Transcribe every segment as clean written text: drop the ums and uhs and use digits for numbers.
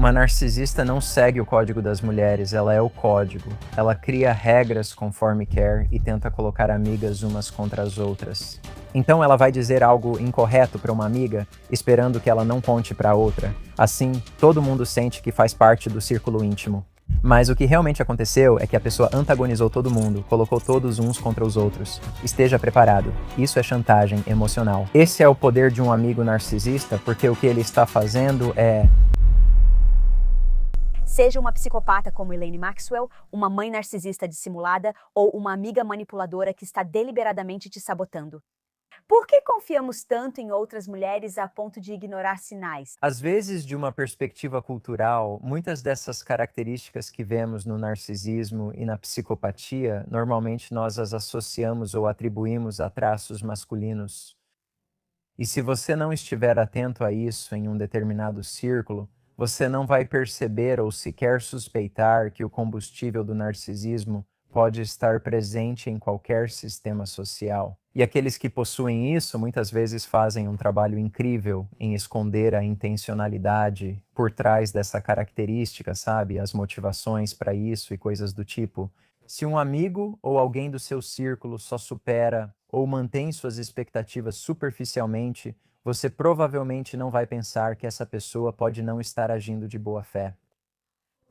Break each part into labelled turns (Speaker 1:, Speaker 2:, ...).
Speaker 1: Uma narcisista não segue o código das mulheres, ela é o código. Ela cria regras conforme quer e tenta colocar amigas umas contra as outras. Então ela vai dizer algo incorreto para uma amiga, esperando que ela não conte para outra. Assim, todo mundo sente que faz parte do círculo íntimo. Mas o que realmente aconteceu é que a pessoa antagonizou todo mundo, colocou todos uns contra os outros. Esteja preparado. Isso é chantagem emocional. Esse é o poder de um amigo narcisista, porque o que ele está fazendo é...
Speaker 2: Seja uma psicopata como Elaine Maxwell, uma mãe narcisista dissimulada ou uma amiga manipuladora que está deliberadamente te sabotando. Por que confiamos tanto em outras mulheres a ponto de ignorar sinais?
Speaker 1: Às vezes, de uma perspectiva cultural, muitas dessas características que vemos no narcisismo e na psicopatia, normalmente nós as associamos ou atribuímos a traços masculinos. E se você não estiver atento a isso em um determinado círculo, você não vai perceber ou sequer suspeitar que o combustível do narcisismo pode estar presente em qualquer sistema social. E aqueles que possuem isso muitas vezes fazem um trabalho incrível em esconder a intencionalidade por trás dessa característica, sabe? As motivações para isso e coisas do tipo. Se um amigo ou alguém do seu círculo só supera ou mantém suas expectativas superficialmente, você provavelmente não vai pensar que essa pessoa pode não estar agindo de boa fé.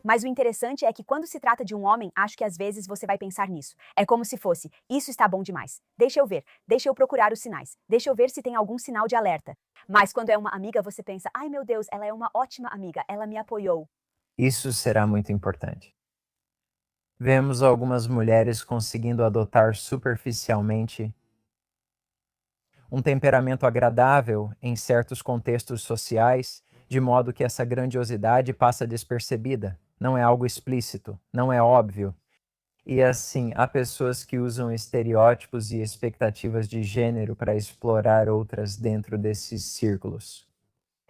Speaker 2: Mas o interessante é que quando se trata de um homem, acho que às vezes você vai pensar nisso. É como se fosse, isso está bom demais. Deixa eu ver, deixa eu procurar os sinais, deixa eu ver se tem algum sinal de alerta. Mas quando é uma amiga, você pensa, ai meu Deus, ela é uma ótima amiga, ela me apoiou.
Speaker 1: Isso será muito importante. Vemos algumas mulheres conseguindo adotar superficialmente um temperamento agradável em certos contextos sociais, de modo que essa grandiosidade passa despercebida. Não é algo explícito, não é óbvio. E assim, há pessoas que usam estereótipos e expectativas de gênero para explorar outras dentro desses círculos.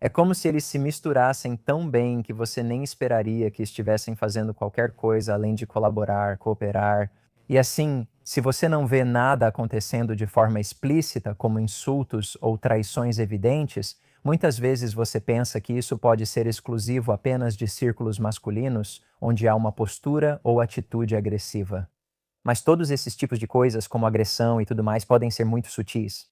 Speaker 1: É como se eles se misturassem tão bem que você nem esperaria que estivessem fazendo qualquer coisa além de colaborar, cooperar. E assim, se você não vê nada acontecendo de forma explícita, como insultos ou traições evidentes, muitas vezes você pensa que isso pode ser exclusivo apenas de círculos masculinos, onde há uma postura ou atitude agressiva. Mas todos esses tipos de coisas, como agressão e tudo mais, podem ser muito sutis.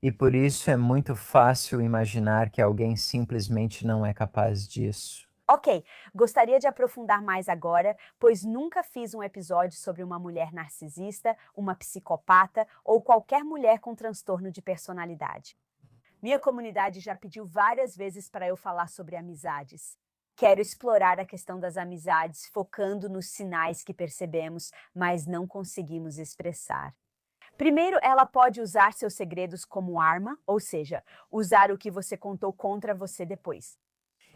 Speaker 1: E por isso é muito fácil imaginar que alguém simplesmente não é capaz disso.
Speaker 2: Ok, gostaria de aprofundar mais agora, pois nunca fiz um episódio sobre uma mulher narcisista, uma psicopata ou qualquer mulher com transtorno de personalidade. Minha comunidade já pediu várias vezes para eu falar sobre amizades. Quero explorar a questão das amizades, focando nos sinais que percebemos, mas não conseguimos expressar. Primeiro, ela pode usar seus segredos como arma, ou seja, usar o que você contou contra você depois.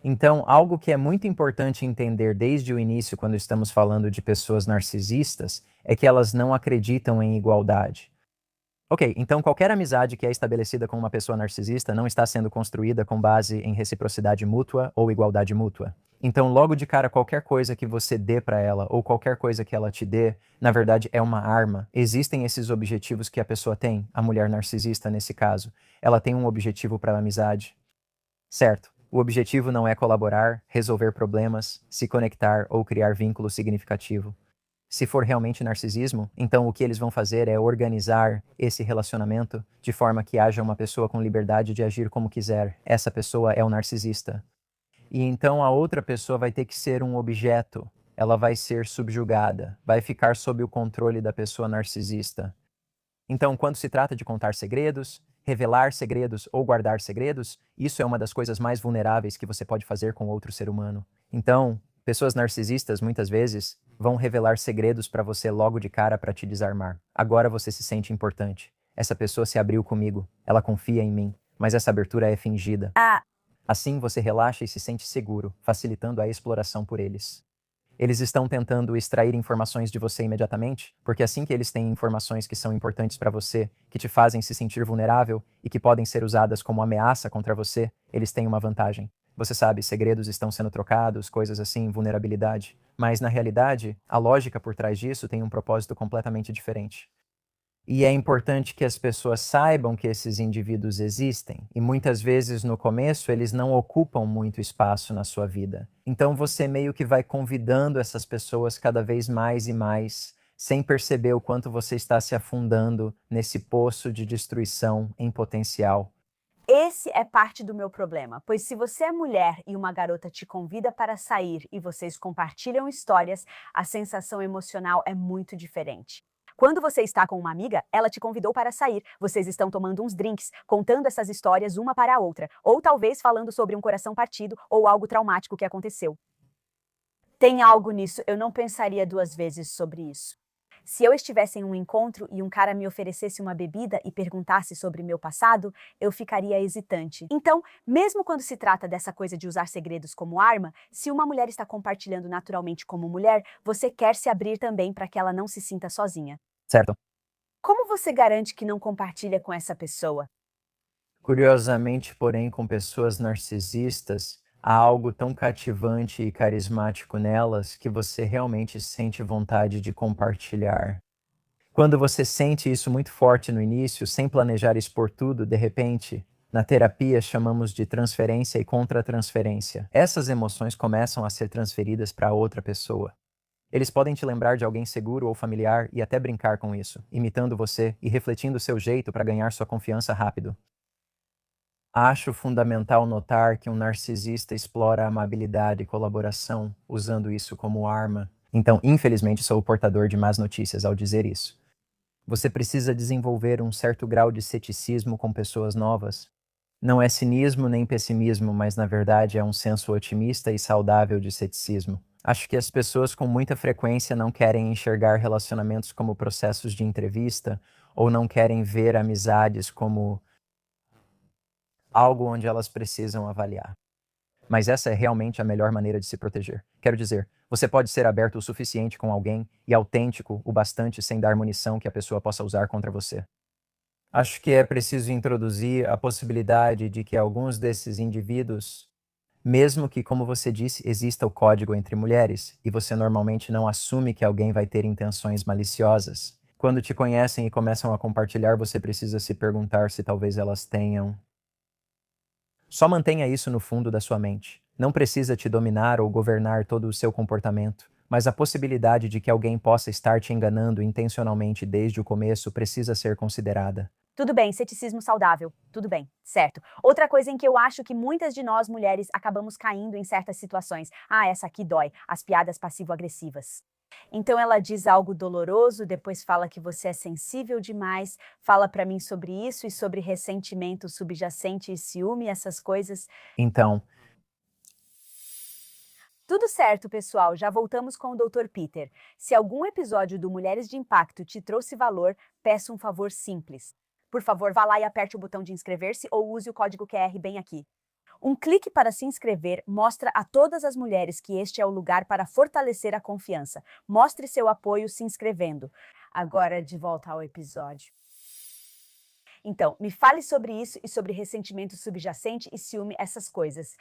Speaker 1: Então, algo que é muito importante entender desde o início, quando estamos falando de pessoas narcisistas, é que elas não acreditam em igualdade. Ok, então qualquer amizade que é estabelecida com uma pessoa narcisista não está sendo construída com base em reciprocidade mútua ou igualdade mútua. Então, logo de cara, qualquer coisa que você dê para ela ou qualquer coisa que ela te dê, na verdade é uma arma. Existem esses objetivos que a pessoa tem, a mulher narcisista nesse caso. Ela tem um objetivo para a amizade. Certo. O objetivo não é colaborar, resolver problemas, se conectar ou criar vínculo significativo. Se for realmente narcisismo, então o que eles vão fazer é organizar esse relacionamento de forma que haja uma pessoa com liberdade de agir como quiser. Essa pessoa é o narcisista. E então a outra pessoa vai ter que ser um objeto. Ela vai ser subjugada, vai ficar sob o controle da pessoa narcisista. Então, quando se trata de contar segredos, revelar segredos ou guardar segredos, isso é uma das coisas mais vulneráveis que você pode fazer com outro ser humano. Então, pessoas narcisistas muitas vezes vão revelar segredos para você logo de cara para te desarmar. Agora você se sente importante. Essa pessoa se abriu comigo, ela confia em mim, mas essa abertura é fingida. Assim você relaxa e se sente seguro, facilitando a exploração por eles. Eles estão tentando extrair informações de você imediatamente, porque assim que eles têm informações que são importantes para você, que te fazem se sentir vulnerável e que podem ser usadas como ameaça contra você, eles têm uma vantagem. Você sabe, segredos estão sendo trocados, coisas assim, vulnerabilidade. Mas, na realidade, a lógica por trás disso tem um propósito completamente diferente. E é importante que as pessoas saibam que esses indivíduos existem, e muitas vezes no começo eles não ocupam muito espaço na sua vida. Então você meio que vai convidando essas pessoas cada vez mais e mais, sem perceber o quanto você está se afundando nesse poço de destruição em potencial.
Speaker 2: Esse é parte do meu problema, pois se você é mulher e uma garota te convida para sair e vocês compartilham histórias, a sensação emocional é muito diferente. Quando você está com uma amiga, ela te convidou para sair, vocês estão tomando uns drinks, contando essas histórias uma para a outra, ou talvez falando sobre um coração partido ou algo traumático que aconteceu. Tem algo nisso, eu não pensaria duas vezes sobre isso. Se eu estivesse em um encontro e um cara me oferecesse uma bebida e perguntasse sobre meu passado, eu ficaria hesitante. Então, mesmo quando se trata dessa coisa de usar segredos como arma, se uma mulher está compartilhando naturalmente como mulher, você quer se abrir também para que ela não se sinta sozinha.
Speaker 1: Certo?
Speaker 2: Como você garante que não compartilha com essa pessoa?
Speaker 1: Curiosamente, porém, com pessoas narcisistas, há algo tão cativante e carismático nelas que você realmente sente vontade de compartilhar. Quando você sente isso muito forte no início, sem planejar expor tudo, de repente, na terapia chamamos de transferência e contra-transferência. Essas emoções começam a ser transferidas para outra pessoa. Eles podem te lembrar de alguém seguro ou familiar e até brincar com isso, imitando você e refletindo seu jeito para ganhar sua confiança rápido. Acho fundamental notar que um narcisista explora a amabilidade e colaboração, usando isso como arma. Então, infelizmente, sou o portador de más notícias ao dizer isso. Você precisa desenvolver um certo grau de ceticismo com pessoas novas. Não é cinismo nem pessimismo, mas na verdade é um senso otimista e saudável de ceticismo. Acho que as pessoas com muita frequência não querem enxergar relacionamentos como processos de entrevista ou não querem ver amizades como algo onde elas precisam avaliar. Mas essa é realmente a melhor maneira de se proteger. Quero dizer, você pode ser aberto o suficiente com alguém e autêntico o bastante sem dar munição que a pessoa possa usar contra você. Acho que é preciso introduzir a possibilidade de que alguns desses indivíduos, mesmo que, como você disse, exista o código entre mulheres, e você normalmente não assume que alguém vai ter intenções maliciosas. Quando te conhecem e começam a compartilhar, você precisa se perguntar se talvez elas tenham. Só mantenha isso no fundo da sua mente. Não precisa te dominar ou governar todo o seu comportamento, mas a possibilidade de que alguém possa estar te enganando intencionalmente desde o começo precisa ser considerada.
Speaker 2: Tudo bem, ceticismo saudável. Tudo bem, certo. Outra coisa em que eu acho que muitas de nós mulheres acabamos caindo em certas situações. Ah, essa aqui dói. As piadas passivo-agressivas. Então ela diz algo doloroso, depois fala que você é sensível demais, fala pra mim sobre isso e sobre ressentimento subjacente e ciúme, essas coisas.
Speaker 1: Então,
Speaker 2: Tudo certo, pessoal, já voltamos com o Dr. Peter. Se algum episódio do Mulheres de Impacto te trouxe valor, peço um favor simples. Por favor, vá lá e aperte o botão de inscrever-se ou use o código QR bem aqui. Um clique para se inscrever mostra a todas as mulheres que este é o lugar para fortalecer a confiança. Mostre seu apoio se inscrevendo. Agora, de volta ao episódio. Então, me fale sobre isso e sobre ressentimento subjacente e ciúme, essas coisas.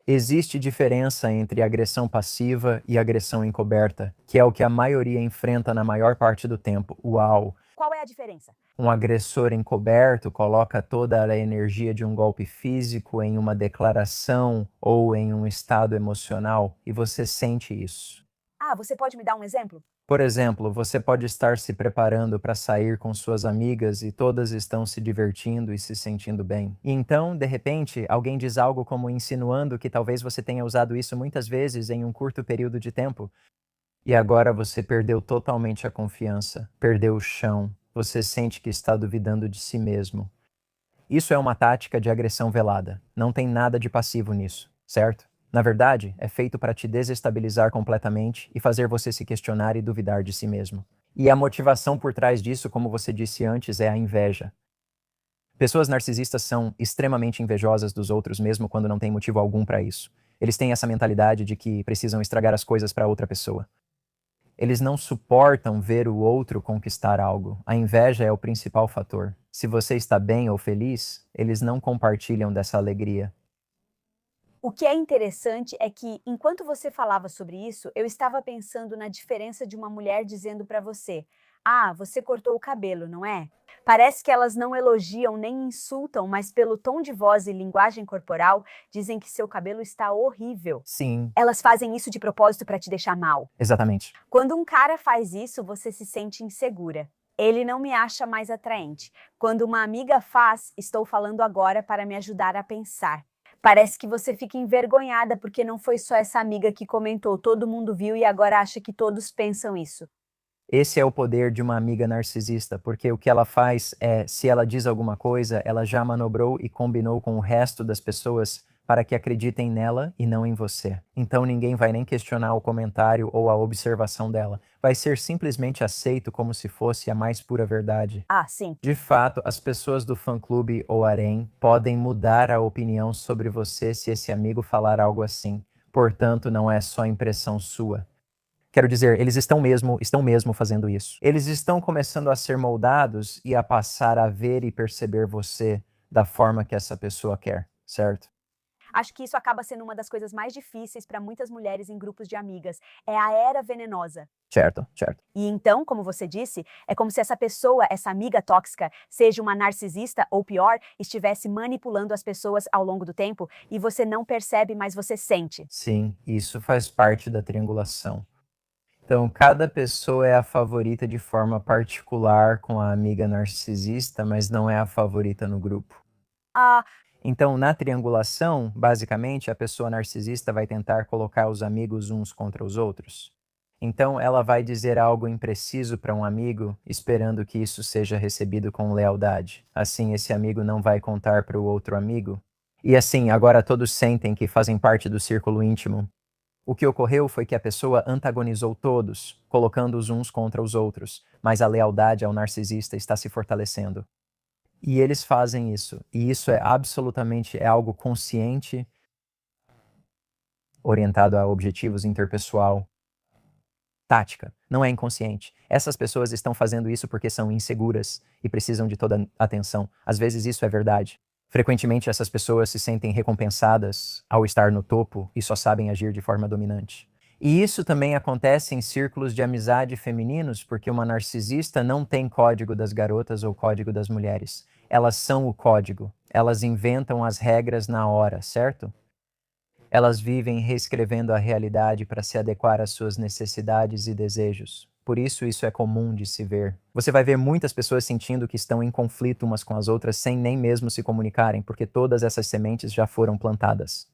Speaker 1: existe diferença entre agressão passiva e agressão encoberta, que é o que a maioria enfrenta na maior parte do tempo. Uau!
Speaker 2: Qual é a diferença?
Speaker 1: Um agressor encoberto coloca toda a energia de um golpe físico em uma declaração ou em um estado emocional, e você sente isso.
Speaker 2: Ah, você pode me dar um exemplo?
Speaker 1: Por exemplo, você pode estar se preparando para sair com suas amigas e todas estão se divertindo e se sentindo bem. E então, de repente, alguém diz algo como insinuando que talvez você tenha usado isso muitas vezes em um curto período de tempo. E agora você perdeu totalmente a confiança, perdeu o chão, você sente que está duvidando de si mesmo. Isso é uma tática de agressão velada. Não tem nada de passivo nisso, certo? Na verdade, é feito para te desestabilizar completamente e fazer você se questionar e duvidar de si mesmo. E a motivação por trás disso, como você disse antes, é a inveja. Pessoas narcisistas são extremamente invejosas dos outros mesmo quando não tem motivo algum para isso. Eles têm essa mentalidade de que precisam estragar as coisas para outra pessoa. Eles não suportam ver o outro conquistar algo. A inveja é o principal fator. Se você está bem ou feliz, eles não compartilham dessa alegria.
Speaker 2: O que é interessante é que, enquanto você falava sobre isso, eu estava pensando na diferença de uma mulher dizendo para você: Ah, você cortou o cabelo, não é? Parece que elas não elogiam nem insultam, mas pelo tom de voz e linguagem corporal, dizem que seu cabelo está horrível.
Speaker 1: Sim,
Speaker 2: Elas fazem isso de propósito para te deixar mal.
Speaker 1: exatamente.
Speaker 2: Quando um cara faz isso, você se sente insegura. Ele não me acha mais atraente. Quando uma amiga faz, estou falando agora para me ajudar a pensar. Parece que você fica envergonhada porque não foi só essa amiga que comentou, todo mundo viu e agora acha que todos pensam isso.
Speaker 1: Esse é o poder de uma amiga narcisista, porque o que ela faz é, se ela diz alguma coisa, ela já manobrou e combinou com o resto das pessoas para que acreditem nela e não em você. Então ninguém vai nem questionar o comentário ou a observação dela. Vai ser simplesmente aceito como se fosse a mais pura verdade.
Speaker 2: Ah, sim.
Speaker 1: De fato, as pessoas do fã-clube ou harém podem mudar a opinião sobre você se esse amigo falar algo assim. Portanto, não é só impressão sua. Quero dizer, eles estão mesmo fazendo isso. Eles estão começando a ser moldados e a passar a ver e perceber você da forma que essa pessoa quer, certo?
Speaker 2: Acho que isso acaba sendo uma das coisas mais difíceis para muitas mulheres em grupos de amigas. É a era venenosa.
Speaker 1: Certo, certo.
Speaker 2: E então, como você disse, é como se essa pessoa, essa amiga tóxica, seja uma narcisista ou pior, estivesse manipulando as pessoas ao longo do tempo e você não percebe, mas você sente.
Speaker 1: Sim, isso faz parte da triangulação. Então, cada pessoa é a favorita de forma particular com a amiga narcisista, mas não é a favorita no grupo.
Speaker 2: Ah,
Speaker 1: Então, na triangulação, basicamente, a pessoa narcisista vai tentar colocar os amigos uns contra os outros. Então, ela vai dizer algo impreciso para um amigo, esperando que isso seja recebido com lealdade. Assim, esse amigo não vai contar para o outro amigo. E assim, agora todos sentem que fazem parte do círculo íntimo. O que ocorreu foi que a pessoa antagonizou todos, colocando-os uns contra os outros, mas a lealdade ao narcisista está se fortalecendo. E eles fazem isso, e isso é absolutamente algo consciente, orientado a objetivos interpessoal, tática, não é inconsciente. Essas pessoas estão fazendo isso porque são inseguras e precisam de toda a atenção. Às vezes isso é verdade. Frequentemente essas pessoas se sentem recompensadas ao estar no topo e só sabem agir de forma dominante. E isso também acontece em círculos de amizade femininos, porque uma narcisista não tem código das garotas ou código das mulheres. Elas são o código. Elas inventam as regras na hora, certo? Elas vivem reescrevendo a realidade para se adequar às suas necessidades e desejos. Por isso, isso é comum de se ver. Você vai ver muitas pessoas sentindo que estão em conflito umas com as outras sem nem mesmo se comunicarem, porque todas essas sementes já foram plantadas.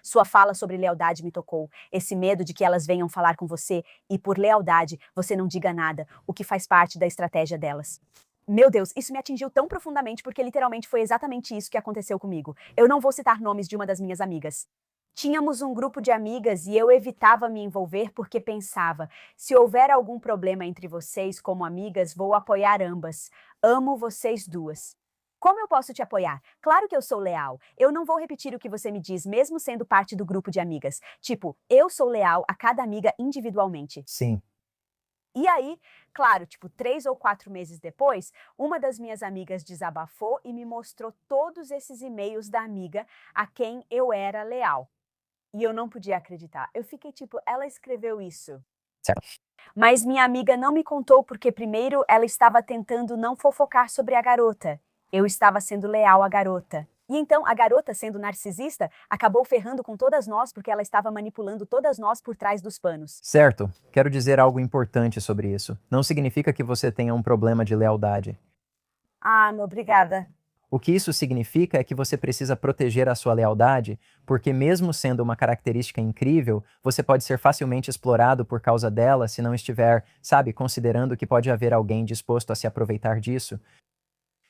Speaker 2: sua fala sobre lealdade me tocou. Esse medo de que elas venham falar com você e, por lealdade, você não diga nada, o que faz parte da estratégia delas. Meu Deus, isso me atingiu tão profundamente porque literalmente foi exatamente isso que aconteceu comigo. Eu não vou citar nomes de uma das minhas amigas. Tínhamos um grupo de amigas e eu evitava me envolver porque pensava: se houver algum problema entre vocês como amigas, vou apoiar ambas. Amo vocês duas. Como eu posso te apoiar? Claro que eu sou leal. Eu não vou repetir o que você me diz, mesmo sendo parte do grupo de amigas. Tipo, eu sou leal a cada amiga individualmente.
Speaker 1: Sim,
Speaker 2: E aí, claro, tipo, 3 ou 4 meses depois, uma das minhas amigas desabafou e me mostrou todos esses e-mails da amiga a quem eu era leal. E eu não podia acreditar. Eu fiquei tipo, ela escreveu isso.
Speaker 1: certo.
Speaker 2: Mas minha amiga não me contou porque, primeiro, ela estava tentando não fofocar sobre a garota. Eu estava sendo leal à garota. E então, a garota, sendo narcisista, acabou ferrando com todas nós porque ela estava manipulando todas nós por trás dos panos.
Speaker 1: Certo, quero dizer algo importante sobre isso. Não significa que você tenha um problema de lealdade.
Speaker 2: Ah, obrigada.
Speaker 1: O que isso significa é que você precisa proteger a sua lealdade, porque mesmo sendo uma característica incrível, você pode ser facilmente explorado por causa dela se não estiver, sabe, considerando que pode haver alguém disposto a se aproveitar disso.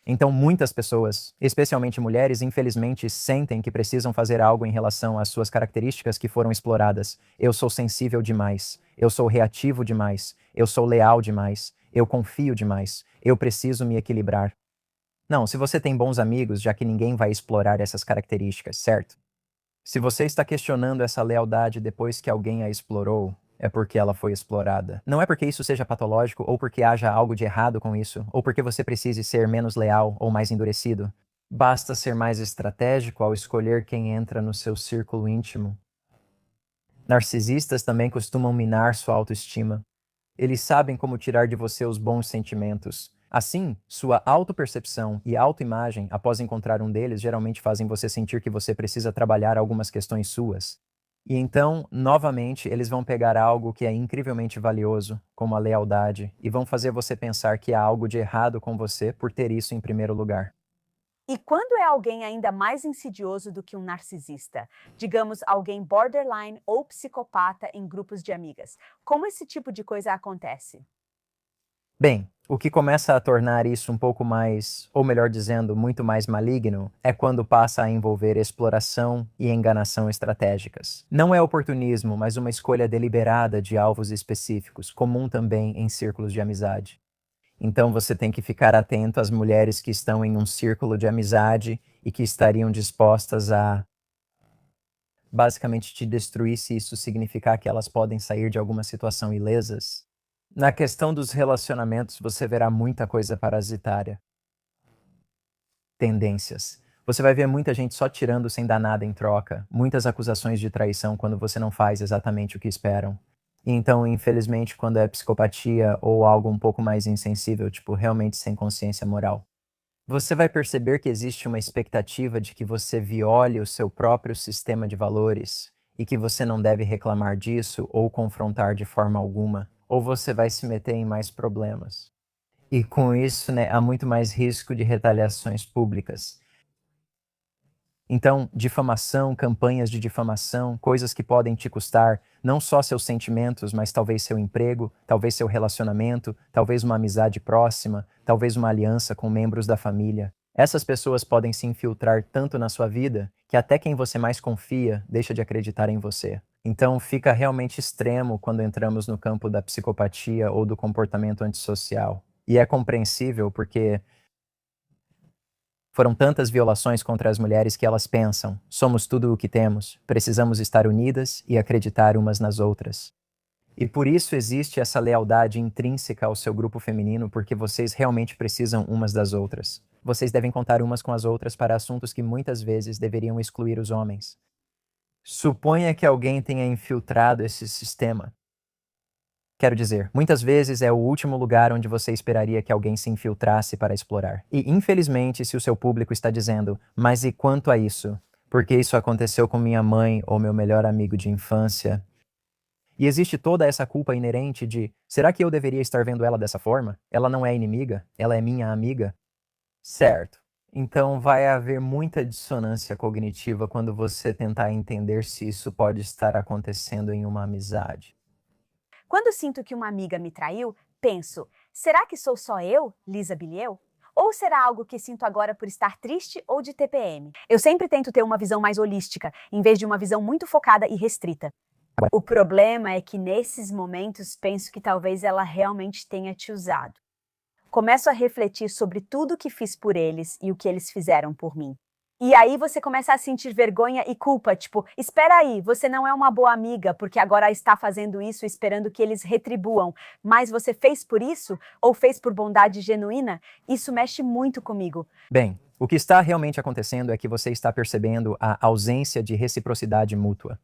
Speaker 1: Então, muitas pessoas, especialmente mulheres, infelizmente sentem que precisam fazer algo em relação às suas características que foram exploradas. Eu sou sensível demais. Eu sou reativo demais. Eu sou leal demais. Eu confio demais. Eu preciso me equilibrar. Não, se você tem bons amigos, já que ninguém vai explorar essas características, certo? Se você está questionando essa lealdade depois que alguém a explorou, é porque ela foi explorada. Não é porque isso seja patológico ou porque haja algo de errado com isso, ou porque você precise ser menos leal ou mais endurecido. Basta ser mais estratégico ao escolher quem entra no seu círculo íntimo. Narcisistas também costumam minar sua autoestima. Eles sabem como tirar de você os bons sentimentos. Assim, sua autopercepção e autoimagem após encontrar um deles geralmente fazem você sentir que você precisa trabalhar algumas questões suas. E então, novamente, eles vão pegar algo que é incrivelmente valioso, como a lealdade, e vão fazer você pensar que há algo de errado com você por ter isso em primeiro lugar.
Speaker 2: E quando é alguém ainda mais insidioso do que um narcisista? Digamos, alguém borderline ou psicopata em grupos de amigas. Como esse tipo de coisa acontece?
Speaker 1: Bem, o que começa a tornar isso um pouco mais, ou melhor dizendo, muito mais maligno, é quando passa a envolver exploração e enganação estratégicas. Não é oportunismo, mas uma escolha deliberada de alvos específicos, comum também em círculos de amizade. Então você tem que ficar atento às mulheres que estão em um círculo de amizade e que estariam dispostas a basicamente te destruir se isso significar que elas podem sair de alguma situação ilesas. Na questão dos relacionamentos, você verá muita coisa parasitária. Tendências. Você vai ver muita gente só tirando sem dar nada em troca, muitas acusações de traição quando você não faz exatamente o que esperam. E então, infelizmente, quando é psicopatia ou algo um pouco mais insensível, tipo realmente sem consciência moral, você vai perceber que existe uma expectativa de que você viole o seu próprio sistema de valores e que você não deve reclamar disso ou confrontar de forma alguma, ou você vai se meter em mais problemas. E com isso, né, há muito mais risco de retaliações públicas. Então, difamação, campanhas de difamação, coisas que podem te custar não só seus sentimentos, mas talvez seu emprego, talvez seu relacionamento, talvez uma amizade próxima, talvez uma aliança com membros da família. Essas pessoas podem se infiltrar tanto na sua vida que até quem você mais confia deixa de acreditar em você. Então, fica realmente extremo quando entramos no campo da psicopatia ou do comportamento antissocial. E é compreensível porque foram tantas violações contra as mulheres que elas pensam: somos tudo o que temos, precisamos estar unidas e acreditar umas nas outras. E por isso existe essa lealdade intrínseca ao seu grupo feminino, porque vocês realmente precisam umas das outras. Vocês devem contar umas com as outras para assuntos que muitas vezes deveriam excluir os homens. Suponha que alguém tenha infiltrado esse sistema. Quero dizer, muitas vezes é o último lugar onde você esperaria que alguém se infiltrasse para explorar. E infelizmente, se o seu público está dizendo, mas e quanto a isso? Porque isso aconteceu com minha mãe ou meu melhor amigo de infância. E existe toda essa culpa inerente de, será que eu deveria estar vendo ela dessa forma? Ela não é inimiga? Ela é minha amiga? Certo. Então vai haver muita dissonância cognitiva quando você tentar entender se isso pode estar acontecendo em uma amizade.
Speaker 2: Quando sinto que uma amiga me traiu, penso: será que sou só eu, Lisa Bilieu? Ou será algo que sinto agora por estar triste ou de TPM? Eu sempre tento ter uma visão mais holística, em vez de uma visão muito focada e restrita. O problema é que nesses momentos penso que talvez ela realmente tenha te usado. Começo a refletir sobre tudo que fiz por eles e o que eles fizeram por mim. E aí você começa a sentir vergonha e culpa, tipo, espera aí, você não é uma boa amiga porque agora está fazendo isso esperando que eles retribuam, mas você fez por isso ou fez por bondade genuína? Isso mexe muito comigo.
Speaker 1: Bem, o que está realmente acontecendo é que você está percebendo a ausência de reciprocidade mútua.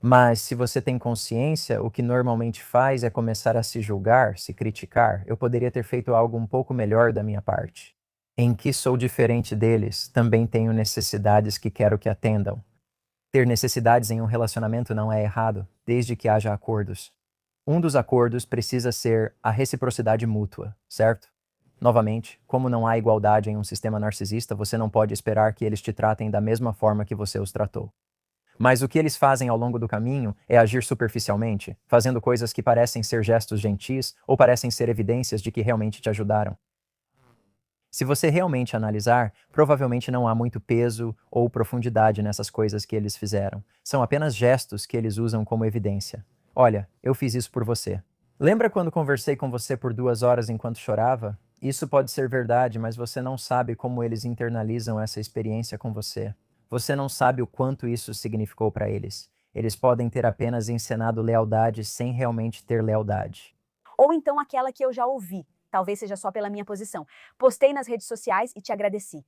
Speaker 1: Mas se você tem consciência, o que normalmente faz é começar a se julgar, se criticar. Eu poderia ter feito algo um pouco melhor da minha parte. Em que sou diferente deles, também tenho necessidades que quero que atendam. Ter necessidades em um relacionamento não é errado, desde que haja acordos. Um dos acordos precisa ser a reciprocidade mútua, certo? Novamente, como não há igualdade em um sistema narcisista, você não pode esperar que eles te tratem da mesma forma que você os tratou. Mas o que eles fazem ao longo do caminho é agir superficialmente, fazendo coisas que parecem ser gestos gentis ou parecem ser evidências de que realmente te ajudaram. Se você realmente analisar, provavelmente não há muito peso ou profundidade nessas coisas que eles fizeram. São apenas gestos que eles usam como evidência. Olha, eu fiz isso por você. Lembra quando conversei com você por 2 horas enquanto chorava? Isso pode ser verdade, mas você não sabe como eles internalizam essa experiência com você. Você não sabe o quanto isso significou para eles. Eles podem ter apenas encenado lealdade sem realmente ter lealdade.
Speaker 2: Ou então aquela que eu já ouvi, talvez seja só pela minha posição. Postei nas redes sociais e te agradeci.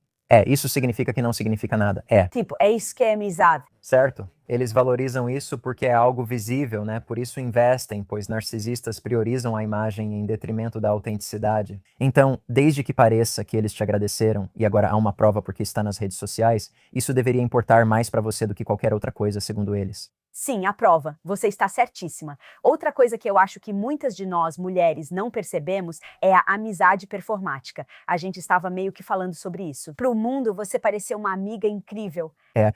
Speaker 1: Isso significa que não significa nada.
Speaker 2: Tipo, é isso que é amizade.
Speaker 1: Certo? Eles valorizam isso porque é algo visível, né? Por isso investem, pois narcisistas priorizam a imagem em detrimento da autenticidade. Então, desde que pareça que eles te agradeceram, e agora há uma prova porque está nas redes sociais, isso deveria importar mais para você do que qualquer outra coisa, segundo eles.
Speaker 2: Sim, a prova. Você está certíssima. Outra coisa que eu acho que muitas de nós, mulheres, não percebemos é a amizade performática. A gente estava meio que falando sobre isso. Para o mundo, você pareceu uma amiga incrível.
Speaker 1: É,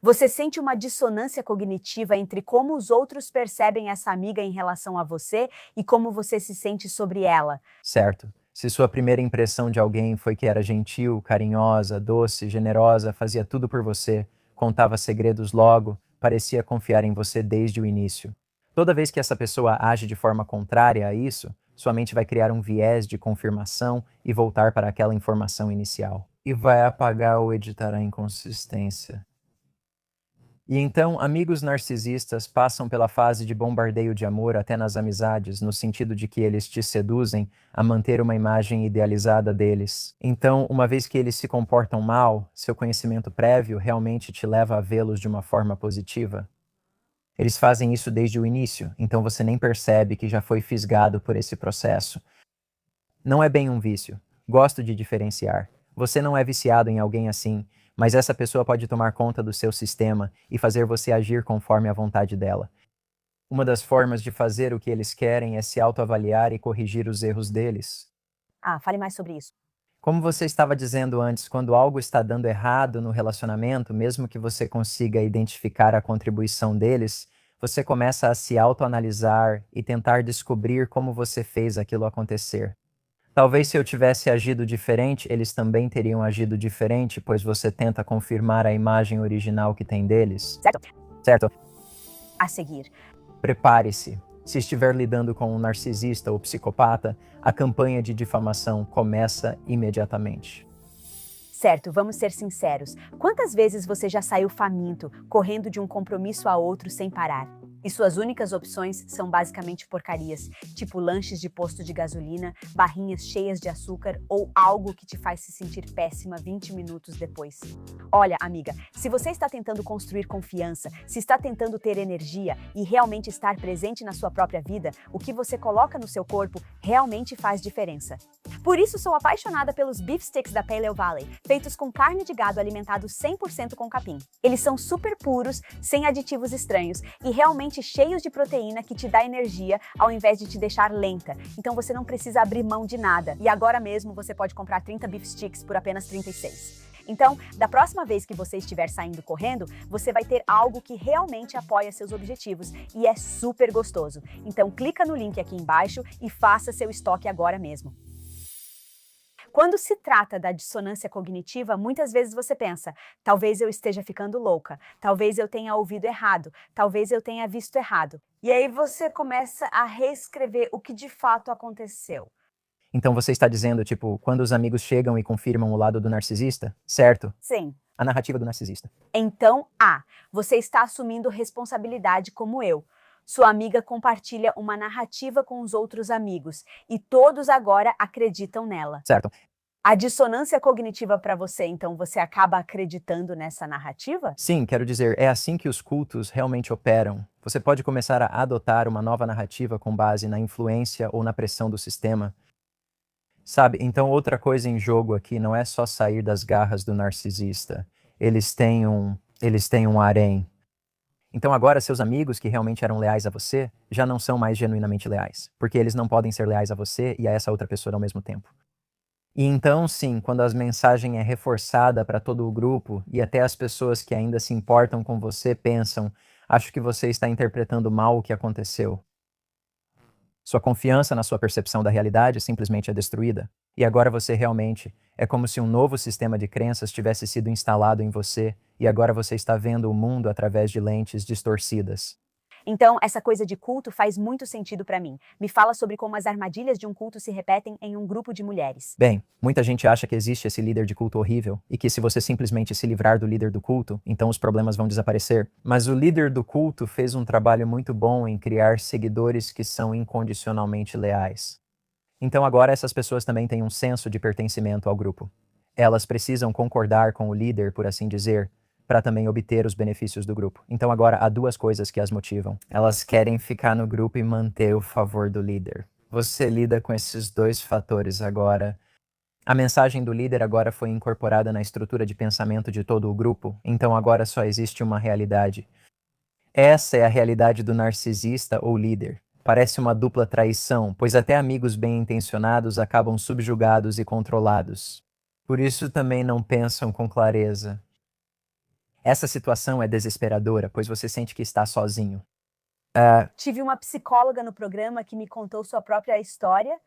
Speaker 2: Você sente uma dissonância cognitiva entre como os outros percebem essa amiga em relação a você e como você se sente sobre ela.
Speaker 1: certo. Se sua primeira impressão de alguém foi que era gentil, carinhosa, doce, generosa, fazia tudo por você, contava segredos logo, parecia confiar em você desde o início. Toda vez que essa pessoa age de forma contrária a isso, sua mente vai criar um viés de confirmação e voltar para aquela informação inicial. E vai apagar ou editar a inconsistência. E então, amigos narcisistas passam pela fase de bombardeio de amor até nas amizades, no sentido de que eles te seduzem a manter uma imagem idealizada deles. Então, uma vez que eles se comportam mal, seu conhecimento prévio realmente te leva a vê-los de uma forma positiva. Eles fazem isso desde o início, então você nem percebe que já foi fisgado por esse processo. Não é bem um vício. Gosto de diferenciar. Você não é viciado em alguém assim, mas essa pessoa pode tomar conta do seu sistema e fazer você agir conforme a vontade dela. Uma das formas de fazer o que eles querem é se autoavaliar e corrigir os erros deles.
Speaker 2: Ah, fale mais sobre isso.
Speaker 1: Como você estava dizendo antes, quando algo está dando errado no relacionamento, mesmo que você consiga identificar a contribuição deles, você começa a se autoanalisar e tentar descobrir como você fez aquilo acontecer. Talvez se eu tivesse agido diferente, eles também teriam agido diferente, pois você tenta confirmar a imagem original que tem deles.
Speaker 2: Certo?
Speaker 1: Certo?
Speaker 2: A seguir.
Speaker 1: Prepare-se. Se estiver lidando com um narcisista ou psicopata, a campanha de difamação começa imediatamente.
Speaker 2: Certo, vamos ser sinceros. Quantas vezes você já saiu faminto, correndo de um compromisso a outro sem parar? E suas únicas opções são basicamente porcarias, tipo lanches de posto de gasolina, barrinhas cheias de açúcar ou algo que te faz se sentir péssima 20 minutos depois. Olha, amiga, se você está tentando construir confiança, se está tentando ter energia e realmente estar presente na sua própria vida, o que você coloca no seu corpo realmente faz diferença. Por isso sou apaixonada pelos beef sticks da Paleo Valley, feitos com carne de gado alimentado 100% com capim. Eles são super puros, sem aditivos estranhos e realmente cheios de proteína que te dá energia ao invés de te deixar lenta. Então você não precisa abrir mão de nada. E agora mesmo você pode comprar 30 beef sticks por apenas 36. Então, da próxima vez que você estiver saindo correndo, você vai ter algo que realmente apoia seus objetivos e é super gostoso. Então clica no link aqui embaixo e faça seu estoque agora mesmo. Quando se trata da dissonância cognitiva, muitas vezes você pensa, talvez eu esteja ficando louca, talvez eu tenha ouvido errado, talvez eu tenha visto errado. E aí você começa a reescrever o que de fato aconteceu.
Speaker 1: Então você está dizendo, tipo, quando os amigos chegam e confirmam o lado do narcisista? Certo.
Speaker 2: Sim.
Speaker 1: A narrativa do narcisista.
Speaker 2: Então, você está assumindo responsabilidade como eu. Sua amiga compartilha uma narrativa com os outros amigos e todos agora acreditam nela.
Speaker 1: Certo.
Speaker 2: A dissonância cognitiva para você, então você acaba acreditando nessa narrativa?
Speaker 1: Sim, quero dizer, é assim que os cultos realmente operam. Você pode começar a adotar uma nova narrativa com base na influência ou na pressão do sistema. Sabe, então outra coisa em jogo aqui não é só sair das garras do narcisista. Eles têm um harém. Então agora seus amigos que realmente eram leais a você já não são mais genuinamente leais, porque eles não podem ser leais a você e a essa outra pessoa ao mesmo tempo. E então sim, quando a mensagem é reforçada para todo o grupo e até as pessoas que ainda se importam com você pensam, acho que você está interpretando mal o que aconteceu. Sua confiança na sua percepção da realidade simplesmente é destruída. E agora você realmente é como se um novo sistema de crenças tivesse sido instalado em você e agora você está vendo o mundo através de lentes distorcidas.
Speaker 2: Então, essa coisa de culto faz muito sentido para mim. Me fala sobre como as armadilhas de um culto se repetem em um grupo de mulheres.
Speaker 1: Bem, muita gente acha que existe esse líder de culto horrível e que se você simplesmente se livrar do líder do culto, então os problemas vão desaparecer. Mas o líder do culto fez um trabalho muito bom em criar seguidores que são incondicionalmente leais. Então agora essas pessoas também têm um senso de pertencimento ao grupo. Elas precisam concordar com o líder, por assim dizer, para também obter os benefícios do grupo. Então agora há duas coisas que as motivam. Elas querem ficar no grupo e manter o favor do líder. Você lida com esses dois fatores agora. A mensagem do líder agora foi incorporada na estrutura de pensamento de todo o grupo, então agora só existe uma realidade. Essa é a realidade do narcisista ou líder. Parece uma dupla traição, pois até amigos bem-intencionados acabam subjugados e controlados. Por isso também não pensam com clareza. Essa situação é desesperadora, pois você sente que está sozinho.
Speaker 2: Tive uma psicóloga no programa que me contou sua própria história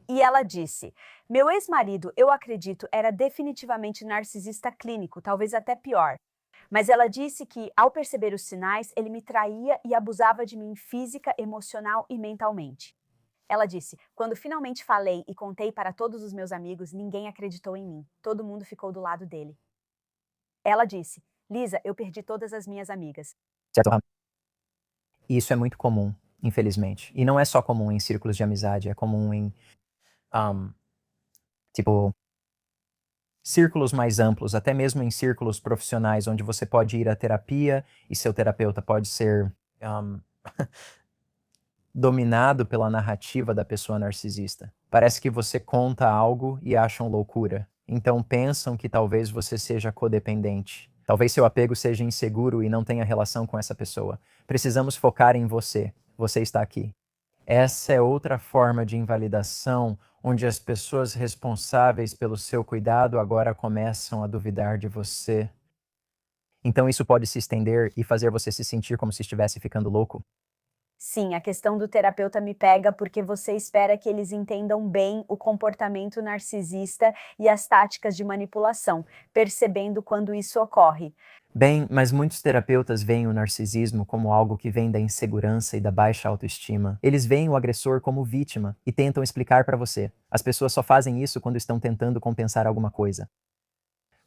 Speaker 2: e ela disse: meu ex-marido, eu acredito, era definitivamente narcisista clínico, talvez até pior. Mas ela disse que, ao perceber os sinais, ele me traía e abusava de mim física, emocional e mentalmente. Ela disse: quando finalmente falei e contei para todos os meus amigos, ninguém acreditou em mim. Todo mundo ficou do lado dele. Ela disse: Lisa, eu perdi todas as minhas amigas.
Speaker 1: Certo, Ram? Isso é muito comum, infelizmente. E não é só comum em círculos de amizade, é comum em, tipo, círculos mais amplos, até mesmo em círculos profissionais, onde você pode ir à terapia e seu terapeuta pode ser dominado pela narrativa da pessoa narcisista. Parece que você conta algo e acham loucura. Então pensam que talvez você seja codependente. Talvez seu apego seja inseguro e não tenha relação com essa pessoa. Precisamos focar em você. Você está aqui. Essa é outra forma de invalidação, onde as pessoas responsáveis pelo seu cuidado agora começam a duvidar de você. Então isso pode se estender e fazer você se sentir como se estivesse ficando louco.
Speaker 2: Sim, a questão do terapeuta me pega porque você espera que eles entendam bem o comportamento narcisista e as táticas de manipulação, percebendo quando isso ocorre.
Speaker 1: Bem, mas muitos terapeutas veem o narcisismo como algo que vem da insegurança e da baixa autoestima. Eles veem o agressor como vítima e tentam explicar para você. As pessoas só fazem isso quando estão tentando compensar alguma coisa.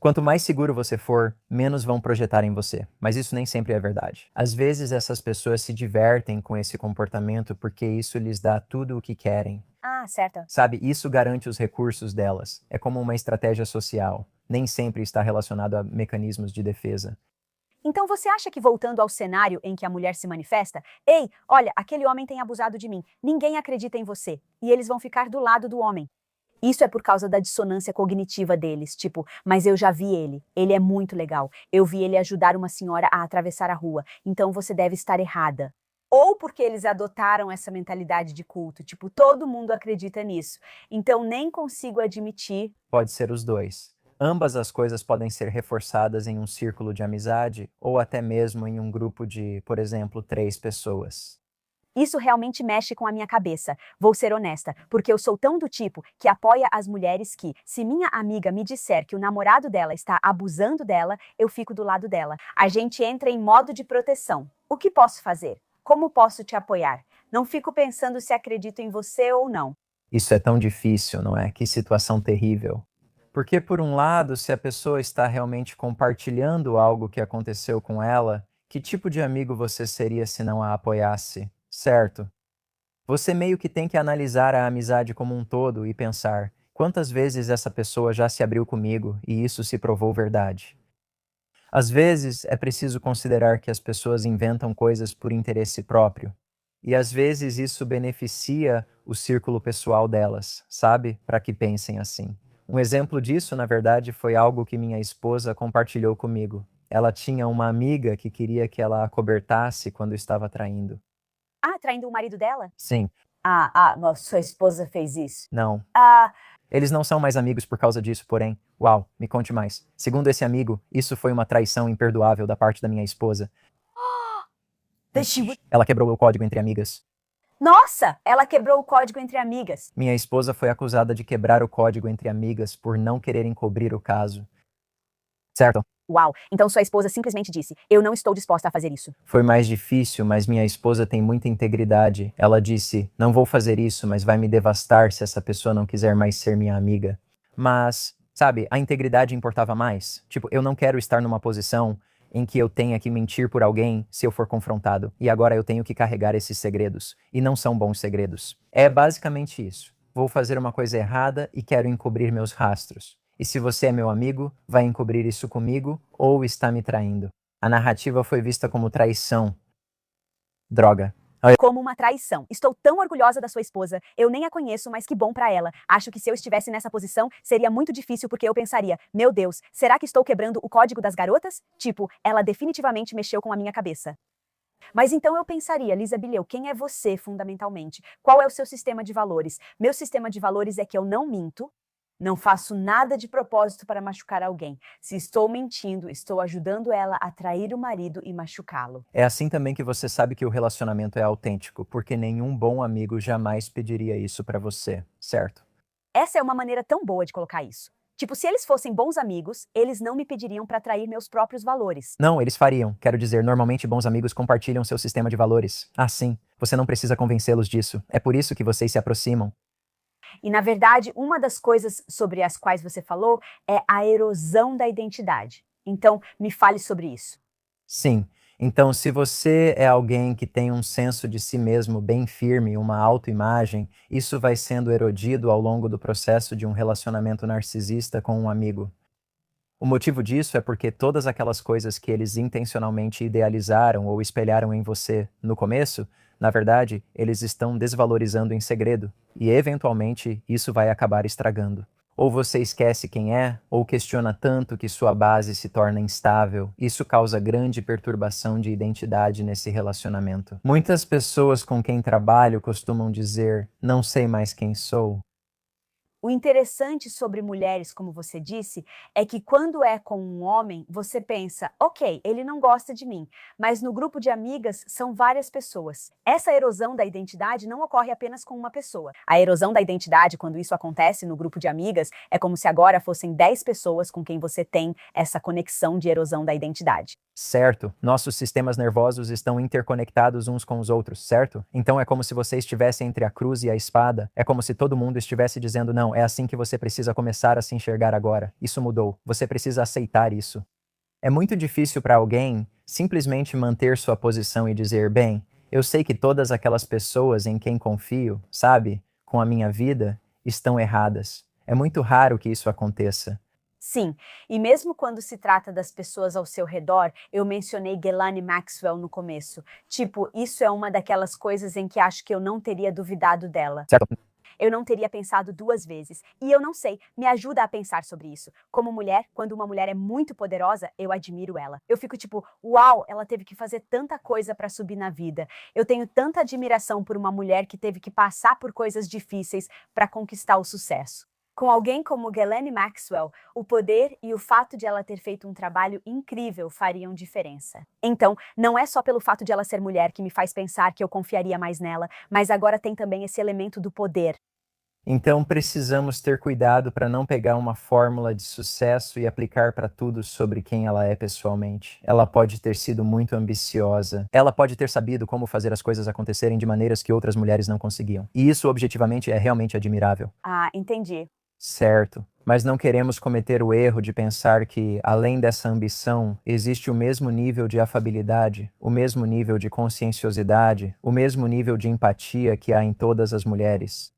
Speaker 1: Quanto mais seguro você for, menos vão projetar em você. Mas isso nem sempre é verdade. Às vezes essas pessoas se divertem com esse comportamento porque isso lhes dá tudo o que querem.
Speaker 2: Ah, certo.
Speaker 1: Sabe, isso garante os recursos delas. É como uma estratégia social. Nem sempre está relacionado a mecanismos de defesa.
Speaker 2: Então você acha que voltando ao cenário em que a mulher se manifesta, ei, olha, aquele homem tem abusado de mim, ninguém acredita em você, e eles vão ficar do lado do homem. Isso é por causa da dissonância cognitiva deles, tipo, mas eu já vi ele é muito legal, eu vi ele ajudar uma senhora a atravessar a rua, então você deve estar errada. Ou porque eles adotaram essa mentalidade de culto, tipo, todo mundo acredita nisso, então nem consigo admitir.
Speaker 1: Pode ser os dois. Ambas as coisas podem ser reforçadas em um círculo de amizade ou até mesmo em um grupo de, por exemplo, 3 pessoas.
Speaker 2: Isso realmente mexe com a minha cabeça. Vou ser honesta, porque eu sou tão do tipo que apoia as mulheres que, se minha amiga me disser que o namorado dela está abusando dela, eu fico do lado dela. A gente entra em modo de proteção. O que posso fazer? Como posso te apoiar? Não fico pensando se acredito em você ou não.
Speaker 1: Isso é tão difícil, não é? Que situação terrível. Porque, por um lado, se a pessoa está realmente compartilhando algo que aconteceu com ela, que tipo de amigo você seria se não a apoiasse? Certo? Você meio que tem que analisar a amizade como um todo e pensar: quantas vezes essa pessoa já se abriu comigo e isso se provou verdade? Às vezes é preciso considerar que as pessoas inventam coisas por interesse próprio. E às vezes isso beneficia o círculo pessoal delas, sabe? Para que pensem assim. Um exemplo disso, na verdade, foi algo que minha esposa compartilhou comigo. Ela tinha uma amiga que queria que ela a acobertasse quando estava traindo.
Speaker 2: Ah, traindo o marido dela?
Speaker 1: Sim,
Speaker 2: Nossa, sua esposa fez isso.
Speaker 1: não.
Speaker 2: Ah,
Speaker 1: Eles não são mais amigos por causa disso, porém, uau, me conte mais. Segundo esse amigo, isso foi uma traição imperdoável da parte da minha esposa. Ela quebrou o código entre amigas.
Speaker 2: Nossa, ela quebrou o código entre amigas.
Speaker 1: Minha esposa foi acusada de quebrar o código entre amigas por não querer encobrir o caso. Certo?
Speaker 2: Uau, então sua esposa simplesmente disse: eu não estou disposta a fazer isso.
Speaker 1: Foi mais difícil, mas minha esposa tem muita integridade. Ela disse: não vou fazer isso, mas vai me devastar se essa pessoa não quiser mais ser minha amiga. Mas, sabe, a integridade importava mais. Tipo, eu não quero estar numa posição em que eu tenha que mentir por alguém se eu for confrontado. E agora eu tenho que carregar esses segredos. E não são bons segredos. É basicamente isso. Vou fazer uma coisa errada e quero encobrir meus rastros. E se você é meu amigo, vai encobrir isso comigo ou está me traindo? A narrativa foi vista como traição. Droga.
Speaker 2: Como uma traição. Estou tão orgulhosa da sua esposa. Eu nem a conheço, mas que bom pra ela. Acho que se eu estivesse nessa posição, seria muito difícil porque eu pensaria: meu Deus, será que estou quebrando o código das garotas? Tipo, ela definitivamente mexeu com a minha cabeça. Mas então eu pensaria, Lisa Bileu, quem é você fundamentalmente? Qual é o seu sistema de valores? Meu sistema de valores é que eu não minto, não faço nada de propósito para machucar alguém. Se estou mentindo, estou ajudando ela a trair o marido e machucá-lo.
Speaker 1: É assim também que você sabe que o relacionamento é autêntico, porque nenhum bom amigo jamais pediria isso pra você, certo?
Speaker 2: Essa é uma maneira tão boa de colocar isso. Tipo, se eles fossem bons amigos, eles não me pediriam para trair meus próprios valores.
Speaker 1: Não, eles fariam. Quero dizer, normalmente bons amigos compartilham seu sistema de valores. Ah, sim. Você não precisa convencê-los disso. É por isso que vocês se aproximam.
Speaker 2: E, na verdade, uma das coisas sobre as quais você falou é a erosão da identidade. Então, me fale sobre isso.
Speaker 1: Sim. Então, se você é alguém que tem um senso de si mesmo bem firme, uma autoimagem, isso vai sendo erodido ao longo do processo de um relacionamento narcisista com um amigo. O motivo disso é porque todas aquelas coisas que eles intencionalmente idealizaram ou espelharam em você no começo, na verdade, eles estão desvalorizando em segredo, e eventualmente isso vai acabar estragando. Ou você esquece quem é, ou questiona tanto que sua base se torna instável. Isso causa grande perturbação de identidade nesse relacionamento. Muitas pessoas com quem trabalho costumam dizer: não sei mais quem sou.
Speaker 2: O interessante sobre mulheres, como você disse, é que quando é com um homem, você pensa, ok, ele não gosta de mim, mas no grupo de amigas são várias pessoas. Essa erosão da identidade não ocorre apenas com uma pessoa. A erosão da identidade, quando isso acontece no grupo de amigas, é como se agora fossem 10 pessoas com quem você tem essa conexão de erosão da identidade.
Speaker 1: Certo, nossos sistemas nervosos estão interconectados uns com os outros, certo? Então é como se você estivesse entre a cruz e a espada. É como se todo mundo estivesse dizendo: não, é assim que você precisa começar a se enxergar agora. Isso mudou. Você precisa aceitar isso. É muito difícil para alguém simplesmente manter sua posição e dizer: bem, eu sei que todas aquelas pessoas em quem confio, sabe, com a minha vida, estão erradas. É muito raro que isso aconteça.
Speaker 2: Sim, e mesmo quando se trata das pessoas ao seu redor, eu mencionei Ghislaine Maxwell no começo. Tipo, isso é uma daquelas coisas em que acho que eu não teria duvidado dela.
Speaker 1: Certo?
Speaker 2: Eu não teria pensado duas vezes. E eu não sei, me ajuda a pensar sobre isso. Como mulher, quando uma mulher é muito poderosa, eu admiro ela. Eu fico tipo, uau, ela teve que fazer tanta coisa para subir na vida. Eu tenho tanta admiração por uma mulher que teve que passar por coisas difíceis para conquistar o sucesso. Com alguém como Ghislaine Maxwell, o poder e o fato de ela ter feito um trabalho incrível fariam diferença. Então, não é só pelo fato de ela ser mulher que me faz pensar que eu confiaria mais nela, mas agora tem também esse elemento do poder.
Speaker 1: Então precisamos ter cuidado para não pegar uma fórmula de sucesso e aplicar para tudo sobre quem ela é pessoalmente. Ela pode ter sido muito ambiciosa. Ela pode ter sabido como fazer as coisas acontecerem de maneiras que outras mulheres não conseguiam. E isso objetivamente é realmente admirável.
Speaker 2: Ah, entendi.
Speaker 1: Certo. Mas não queremos cometer o erro de pensar que, além dessa ambição, existe o mesmo nível de afabilidade, o mesmo nível de conscienciosidade, o mesmo nível de empatia que há em todas as mulheres.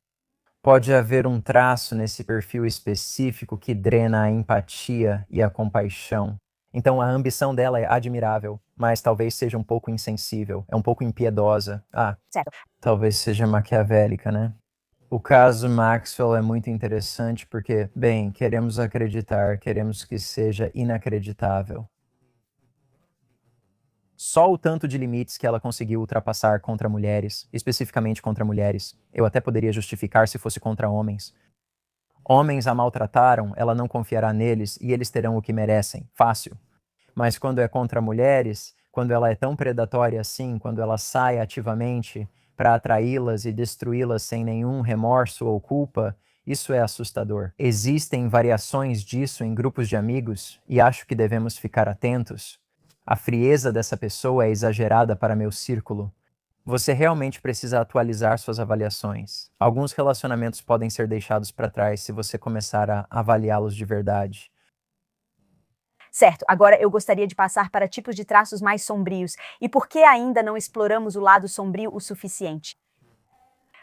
Speaker 1: Pode haver um traço nesse perfil específico que drena a empatia e a compaixão. Então a ambição dela é admirável, mas talvez seja um pouco insensível, é um pouco impiedosa. Ah,
Speaker 2: Certo.
Speaker 1: talvez seja maquiavélica, né? O caso Maxwell é muito interessante porque, bem, queremos acreditar, queremos que seja inacreditável. Só o tanto de limites que ela conseguiu ultrapassar contra mulheres, especificamente contra mulheres, eu até poderia justificar se fosse contra homens. Homens a maltrataram, ela não confiará neles e eles terão o que merecem. Fácil. Mas quando é contra mulheres, quando ela é tão predatória assim, quando ela sai ativamente para atraí-las e destruí-las sem nenhum remorso ou culpa, isso é assustador. Existem variações disso em grupos de amigos e acho que devemos ficar atentos. A frieza dessa pessoa é exagerada para meu círculo. Você realmente precisa atualizar suas avaliações. Alguns relacionamentos podem ser deixados para trás se você começar a avaliá-los de verdade.
Speaker 2: Certo, agora eu gostaria de passar para tipos de traços mais sombrios. E por que ainda não exploramos o lado sombrio o suficiente?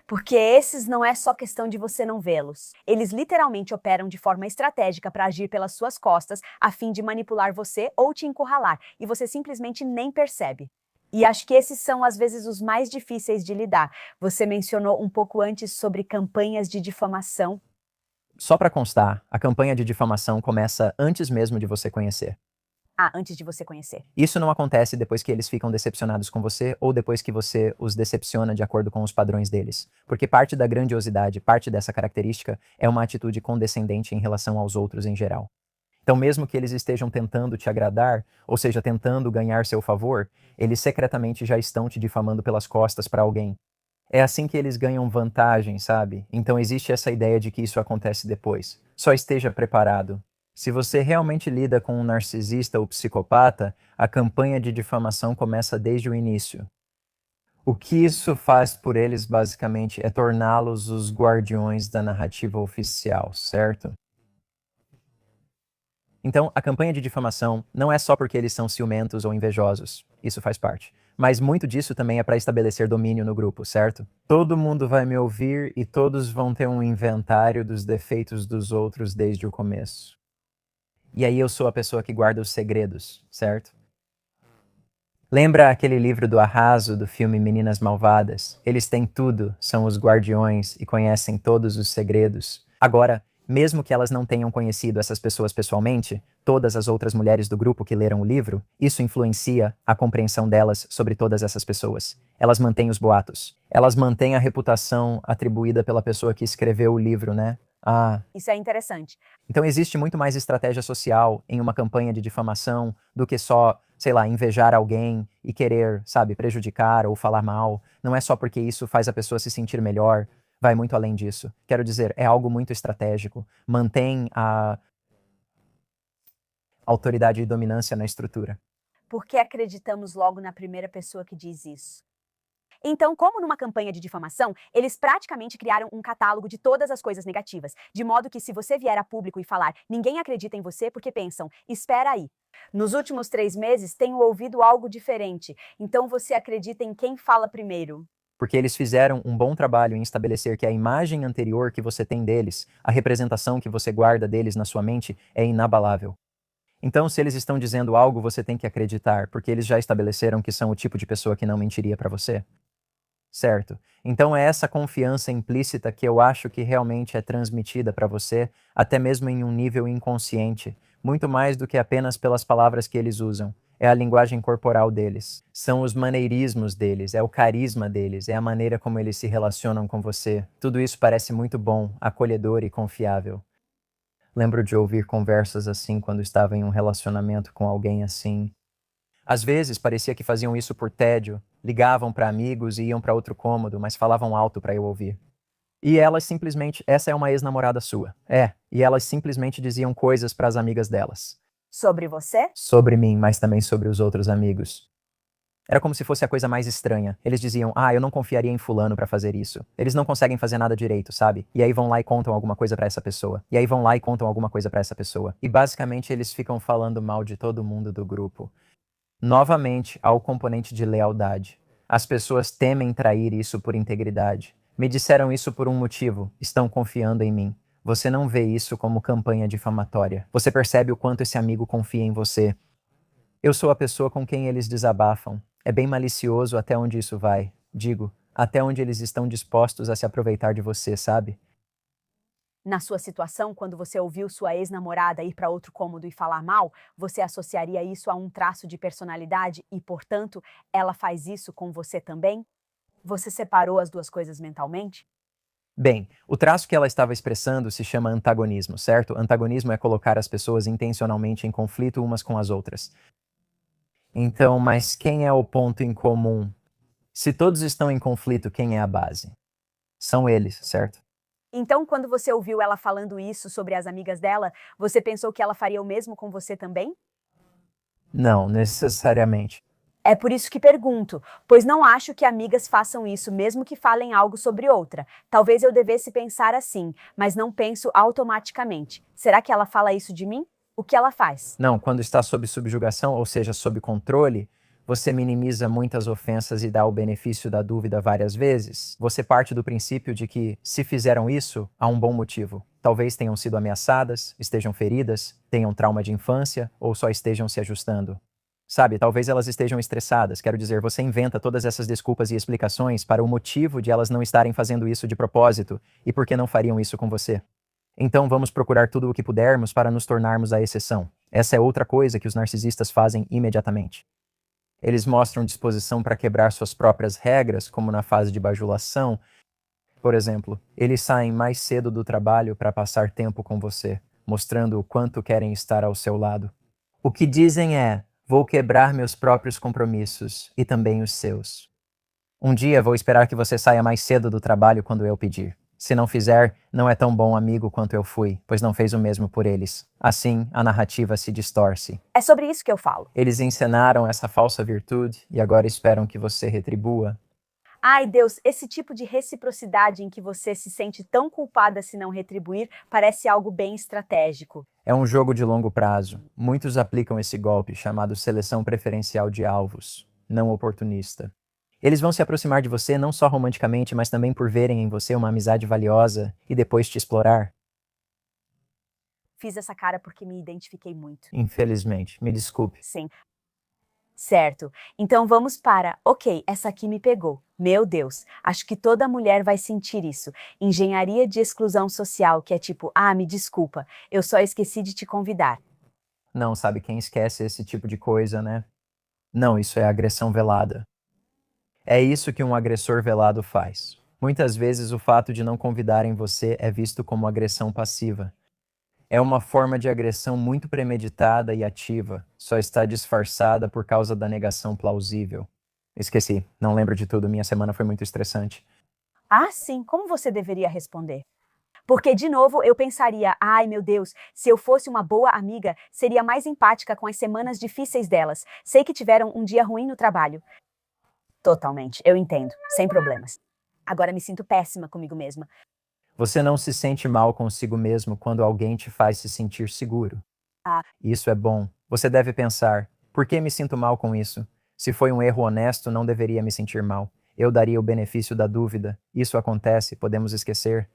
Speaker 2: Porque esses não é só questão de você não vê-los. Eles literalmente operam de forma estratégica para agir pelas suas costas, a fim de manipular você ou te encurralar, e você simplesmente nem percebe. E acho que esses são, às vezes, os mais difíceis de lidar. Você mencionou um pouco antes sobre campanhas de difamação.
Speaker 1: Só para constar, a campanha de difamação começa antes mesmo de você conhecer.
Speaker 2: Antes de você conhecer.
Speaker 1: Isso não acontece depois que eles ficam decepcionados com você ou depois que você os decepciona de acordo com os padrões deles. Porque parte da grandiosidade, parte dessa característica, é uma atitude condescendente em relação aos outros em geral. Então, mesmo que eles estejam tentando te agradar, ou seja, tentando ganhar seu favor, eles secretamente já estão te difamando pelas costas para alguém. É assim que eles ganham vantagem, sabe? Então existe essa ideia de que isso acontece depois. Só esteja preparado. Se você realmente lida com um narcisista ou psicopata, a campanha de difamação começa desde o início. O que isso faz por eles, basicamente, é torná-los os guardiões da narrativa oficial, certo? Então, a campanha de difamação não é só porque eles são ciumentos ou invejosos. Isso faz parte. Mas muito disso também é para estabelecer domínio no grupo, certo? Todo mundo vai me ouvir e todos vão ter um inventário dos defeitos dos outros desde o começo. E aí eu sou a pessoa que guarda os segredos, certo? Lembra aquele livro do Arraso, do filme Meninas Malvadas? Eles têm tudo, são os guardiões e conhecem todos os segredos. Agora, mesmo que elas não tenham conhecido essas pessoas pessoalmente, todas as outras mulheres do grupo que leram o livro, isso influencia a compreensão delas sobre todas essas pessoas. Elas mantêm os boatos. Elas mantêm a reputação atribuída pela pessoa que escreveu o livro, né?
Speaker 2: Isso é interessante.
Speaker 1: Então existe muito mais estratégia social em uma campanha de difamação do que só, sei lá, invejar alguém e querer, sabe, prejudicar ou falar mal. Não é só porque isso faz a pessoa se sentir melhor. Vai muito além disso. Quero dizer, é algo muito estratégico. Mantém a autoridade e dominância na estrutura.
Speaker 2: Por que acreditamos logo na primeira pessoa que diz isso? Então, como numa campanha de difamação, eles praticamente criaram um catálogo de todas as coisas negativas, de modo que se você vier a público e falar, ninguém acredita em você porque pensam, espera aí. Nos últimos 3 meses, tenho ouvido algo diferente, então você acredita em quem fala primeiro.
Speaker 1: Porque eles fizeram um bom trabalho em estabelecer que a imagem anterior que você tem deles, a representação que você guarda deles na sua mente, é inabalável. Então, se eles estão dizendo algo, você tem que acreditar, porque eles já estabeleceram que são o tipo de pessoa que não mentiria para você. Certo? Então é essa confiança implícita que eu acho que realmente é transmitida para você, até mesmo em um nível inconsciente, muito mais do que apenas pelas palavras que eles usam. É a linguagem corporal deles, são os maneirismos deles, é o carisma deles, é a maneira como eles se relacionam com você. Tudo isso parece muito bom, acolhedor e confiável. Lembro de ouvir conversas assim quando estava em um relacionamento com alguém assim. Às vezes parecia que faziam isso por tédio, ligavam para amigos e iam para outro cômodo, mas falavam alto para eu ouvir. E elas simplesmente, essa é uma ex-namorada sua. E elas simplesmente diziam coisas para as amigas delas.
Speaker 2: Sobre você?
Speaker 1: Sobre mim, mas também sobre os outros amigos. Era como se fosse a coisa mais estranha. Eles diziam, eu não confiaria em fulano pra fazer isso. Eles não conseguem fazer nada direito, sabe? E aí vão lá e contam alguma coisa pra essa pessoa. E aí vão lá e contam alguma coisa pra essa pessoa. E basicamente eles ficam falando mal de todo mundo do grupo. Novamente, há o componente de lealdade. As pessoas temem trair isso por integridade. Me disseram isso por um motivo. Estão confiando em mim. Você não vê isso como campanha difamatória. Você percebe o quanto esse amigo confia em você. Eu sou a pessoa com quem eles desabafam. É bem malicioso até onde isso vai. Digo, até onde eles estão dispostos a se aproveitar de você, sabe?
Speaker 2: Na sua situação, quando você ouviu sua ex-namorada ir para outro cômodo e falar mal, você associaria isso a um traço de personalidade e, portanto, ela faz isso com você também? Você separou as duas coisas mentalmente?
Speaker 1: Bem, o traço que ela estava expressando se chama antagonismo, certo? Antagonismo é colocar as pessoas intencionalmente em conflito umas com as outras. Então, mas quem é o ponto em comum? Se todos estão em conflito, quem é a base? São eles, certo?
Speaker 2: Então, quando você ouviu ela falando isso sobre as amigas dela, você pensou que ela faria o mesmo com você também?
Speaker 1: Não, necessariamente.
Speaker 2: É por isso que pergunto, pois não acho que amigas façam isso mesmo que falem algo sobre outra. Talvez eu devesse pensar assim, mas não penso automaticamente. Será que ela fala isso de mim? O que ela faz?
Speaker 1: Não, quando está sob subjugação, ou seja, sob controle, Você minimiza muitas ofensas e dá o benefício da dúvida várias vezes? Você parte do princípio de que, se fizeram isso, há um bom motivo. Talvez tenham sido ameaçadas, estejam feridas, tenham trauma de infância ou só estejam se ajustando. Sabe, talvez elas estejam estressadas. Quero dizer, você inventa todas essas desculpas e explicações para o motivo de elas não estarem fazendo isso de propósito e por que não fariam isso com você. Então vamos procurar tudo o que pudermos para nos tornarmos a exceção. Essa é outra coisa que os narcisistas fazem imediatamente. Eles mostram disposição para quebrar suas próprias regras, como na fase de bajulação. Por exemplo, eles saem mais cedo do trabalho para passar tempo com você, mostrando o quanto querem estar ao seu lado. O que dizem é: vou quebrar meus próprios compromissos e também os seus. Um dia vou esperar que você saia mais cedo do trabalho quando eu pedir. Se não fizer, não é tão bom amigo quanto eu fui, pois não fez o mesmo por eles. Assim, a narrativa se distorce.
Speaker 2: É sobre isso que eu falo.
Speaker 1: Eles encenaram essa falsa virtude e agora esperam que você retribua.
Speaker 2: Ai, Deus, esse tipo de reciprocidade em que você se sente tão culpada se não retribuir parece algo bem estratégico.
Speaker 1: É um jogo de longo prazo. Muitos aplicam esse golpe chamado seleção preferencial de alvos, não oportunista. Eles vão se aproximar de você não só romanticamente, mas também por verem em você uma amizade valiosa e depois te explorar.
Speaker 2: Fiz essa cara porque me identifiquei muito.
Speaker 1: Infelizmente, me desculpe.
Speaker 2: Sim. Certo. Então vamos para. Ok, essa aqui me pegou. Meu Deus, acho que toda mulher vai sentir isso. Engenharia de exclusão social, que é tipo, ah, me desculpa, eu só esqueci de te convidar.
Speaker 1: Não, sabe quem esquece esse tipo de coisa, né? Não, isso é agressão velada. É isso que um agressor velado faz. Muitas vezes o fato de não convidarem você é visto como agressão passiva. É uma forma de agressão muito premeditada e ativa, só está disfarçada por causa da negação plausível. Esqueci, não lembro de tudo, minha semana foi muito estressante.
Speaker 2: Ah, sim, como você deveria responder? Porque, de novo, eu pensaria, ai meu Deus, se eu fosse uma boa amiga, seria mais empática com as semanas difíceis delas. Sei que tiveram um dia ruim no trabalho. Totalmente, eu entendo, sem problemas. Agora me sinto péssima comigo mesma.
Speaker 1: Você não se sente mal consigo mesmo quando alguém te faz se sentir seguro.
Speaker 2: Ah,
Speaker 1: Isso é bom. Você deve pensar: por que me sinto mal com isso? Se foi um erro honesto, não deveria me sentir mal. Eu daria o benefício da dúvida. Isso acontece, podemos esquecer.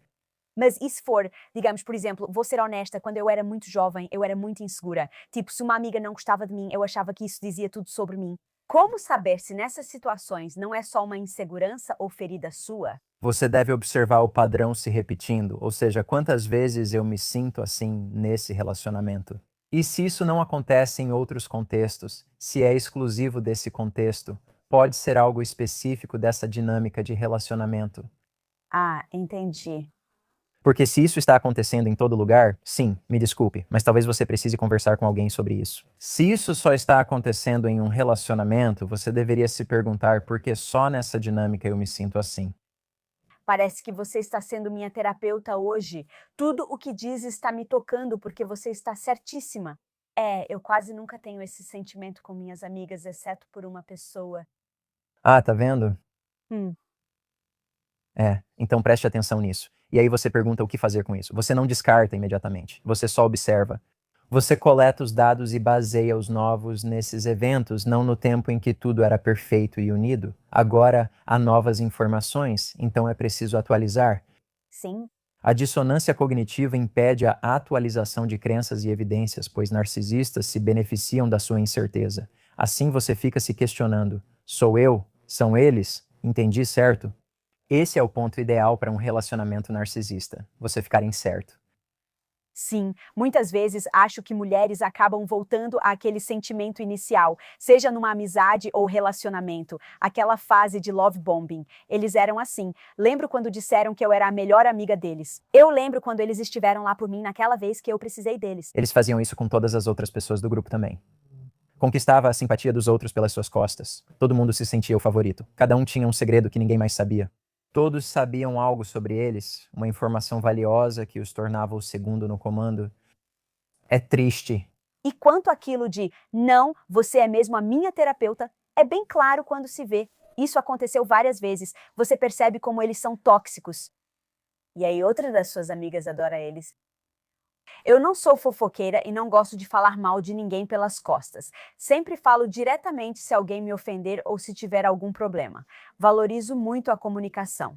Speaker 2: mas e se for, digamos, por exemplo, vou ser honesta, quando eu era muito jovem, eu era muito insegura. Tipo, se uma amiga não gostava de mim, eu achava que isso dizia tudo sobre mim. Como saber se nessas situações não é só uma insegurança ou ferida sua?
Speaker 1: Você deve observar o padrão se repetindo, ou seja, quantas vezes eu me sinto assim nesse relacionamento. E se isso não acontece em outros contextos, se é exclusivo desse contexto, pode ser algo específico dessa dinâmica de relacionamento.
Speaker 2: Ah, entendi.
Speaker 1: Porque se isso está acontecendo em todo lugar, sim, me desculpe, mas talvez você precise conversar com alguém sobre isso. Se isso só está acontecendo em um relacionamento, você deveria se perguntar por que só nessa dinâmica eu me sinto assim.
Speaker 2: Parece que você está sendo minha terapeuta hoje. Tudo o que diz está me tocando porque você está certíssima. É, eu quase nunca tenho esse sentimento com minhas amigas, exceto por uma pessoa.
Speaker 1: Ah, tá vendo?
Speaker 2: Hum,
Speaker 1: É, então preste atenção nisso. E aí você pergunta o que fazer com isso. Você não descarta imediatamente, você só observa. Você coleta os dados e baseia os novos nesses eventos, não no tempo em que tudo era perfeito e unido. Agora há novas informações, então é preciso atualizar.
Speaker 2: sim.
Speaker 1: A dissonância cognitiva impede a atualização de crenças e evidências, pois narcisistas se beneficiam da sua incerteza. Assim você fica se questionando: sou eu? São eles? Entendi certo? Esse é o ponto ideal para um relacionamento narcisista, você ficar incerto.
Speaker 2: Sim, muitas vezes acho que mulheres acabam voltando àquele sentimento inicial, seja numa amizade ou relacionamento, aquela fase de love bombing. Eles eram assim. Lembro quando disseram que eu era a melhor amiga deles. Eu lembro quando eles estiveram lá por mim naquela vez que eu precisei deles.
Speaker 1: Eles faziam isso com todas as outras pessoas do grupo também. Conquistava a simpatia dos outros pelas suas costas. Todo mundo se sentia o favorito. Cada um tinha um segredo que ninguém mais sabia. Todos sabiam algo sobre eles, uma informação valiosa que os tornava o segundo no comando. É triste.
Speaker 2: E quanto àquilo de não, você é mesmo a minha terapeuta, é bem claro quando se vê. Isso aconteceu várias vezes. Você percebe como eles são tóxicos. E aí outra das suas amigas adora eles. Eu não sou fofoqueira e não gosto de falar mal de ninguém pelas costas. Sempre falo diretamente se alguém me ofender ou se tiver algum problema. Valorizo muito a comunicação.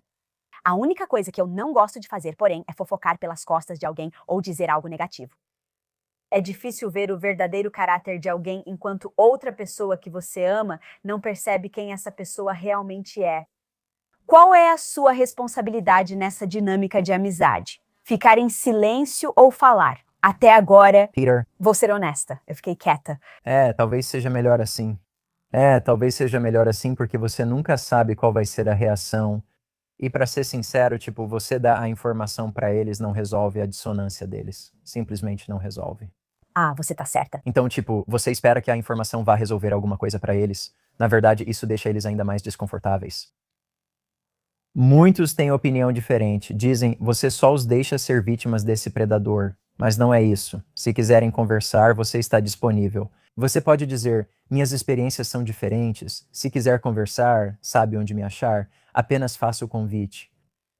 Speaker 2: A única coisa que eu não gosto de fazer, porém, é fofocar pelas costas de alguém ou dizer algo negativo. É difícil ver o verdadeiro caráter de alguém enquanto outra pessoa que você ama não percebe quem essa pessoa realmente é. Qual é a sua responsabilidade nessa dinâmica de amizade? Ficar em silêncio ou falar? Até agora,
Speaker 1: Peter,
Speaker 2: vou ser honesta, eu fiquei quieta.
Speaker 1: talvez seja melhor assim. Talvez seja melhor assim porque você nunca sabe qual vai ser a reação. E para ser sincero, tipo, você dar a informação para eles não resolve a dissonância deles. Simplesmente não resolve.
Speaker 2: Ah, você tá certa.
Speaker 1: Então, tipo, você espera que a informação vá resolver alguma coisa para eles. Na verdade, isso deixa eles ainda mais desconfortáveis. Muitos têm opinião diferente. Dizem, você só os deixa ser vítimas desse predador. Mas não é isso. Se quiserem conversar, você está disponível. Você pode dizer, minhas experiências são diferentes. Se quiser conversar, sabe onde me achar. Apenas faça o convite.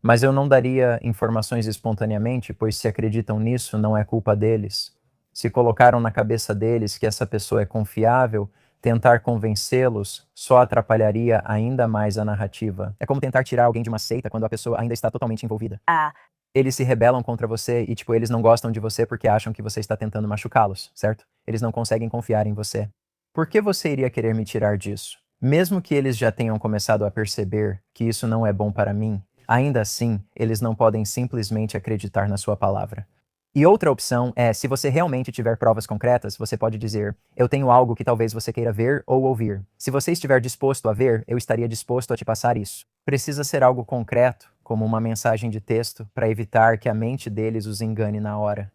Speaker 1: Mas eu não daria informações espontaneamente, pois se acreditam nisso, não é culpa deles. Se colocaram na cabeça deles que essa pessoa é confiável, tentar convencê-los só atrapalharia ainda mais a narrativa. É como tentar tirar alguém de uma seita quando a pessoa ainda está totalmente envolvida.
Speaker 2: Ah,
Speaker 1: Eles se rebelam contra você e, tipo, eles não gostam de você porque acham que você está tentando machucá-los, certo? Eles não conseguem confiar em você. Por que você iria querer me tirar disso? Mesmo que eles já tenham começado a perceber que isso não é bom para mim, ainda assim, eles não podem simplesmente acreditar na sua palavra. E outra opção é, se você realmente tiver provas concretas, você pode dizer, eu tenho algo que talvez você queira ver ou ouvir. Se você estiver disposto a ver, eu estaria disposto a te passar isso. Precisa ser algo concreto, como uma mensagem de texto, para evitar que a mente deles os engane na hora.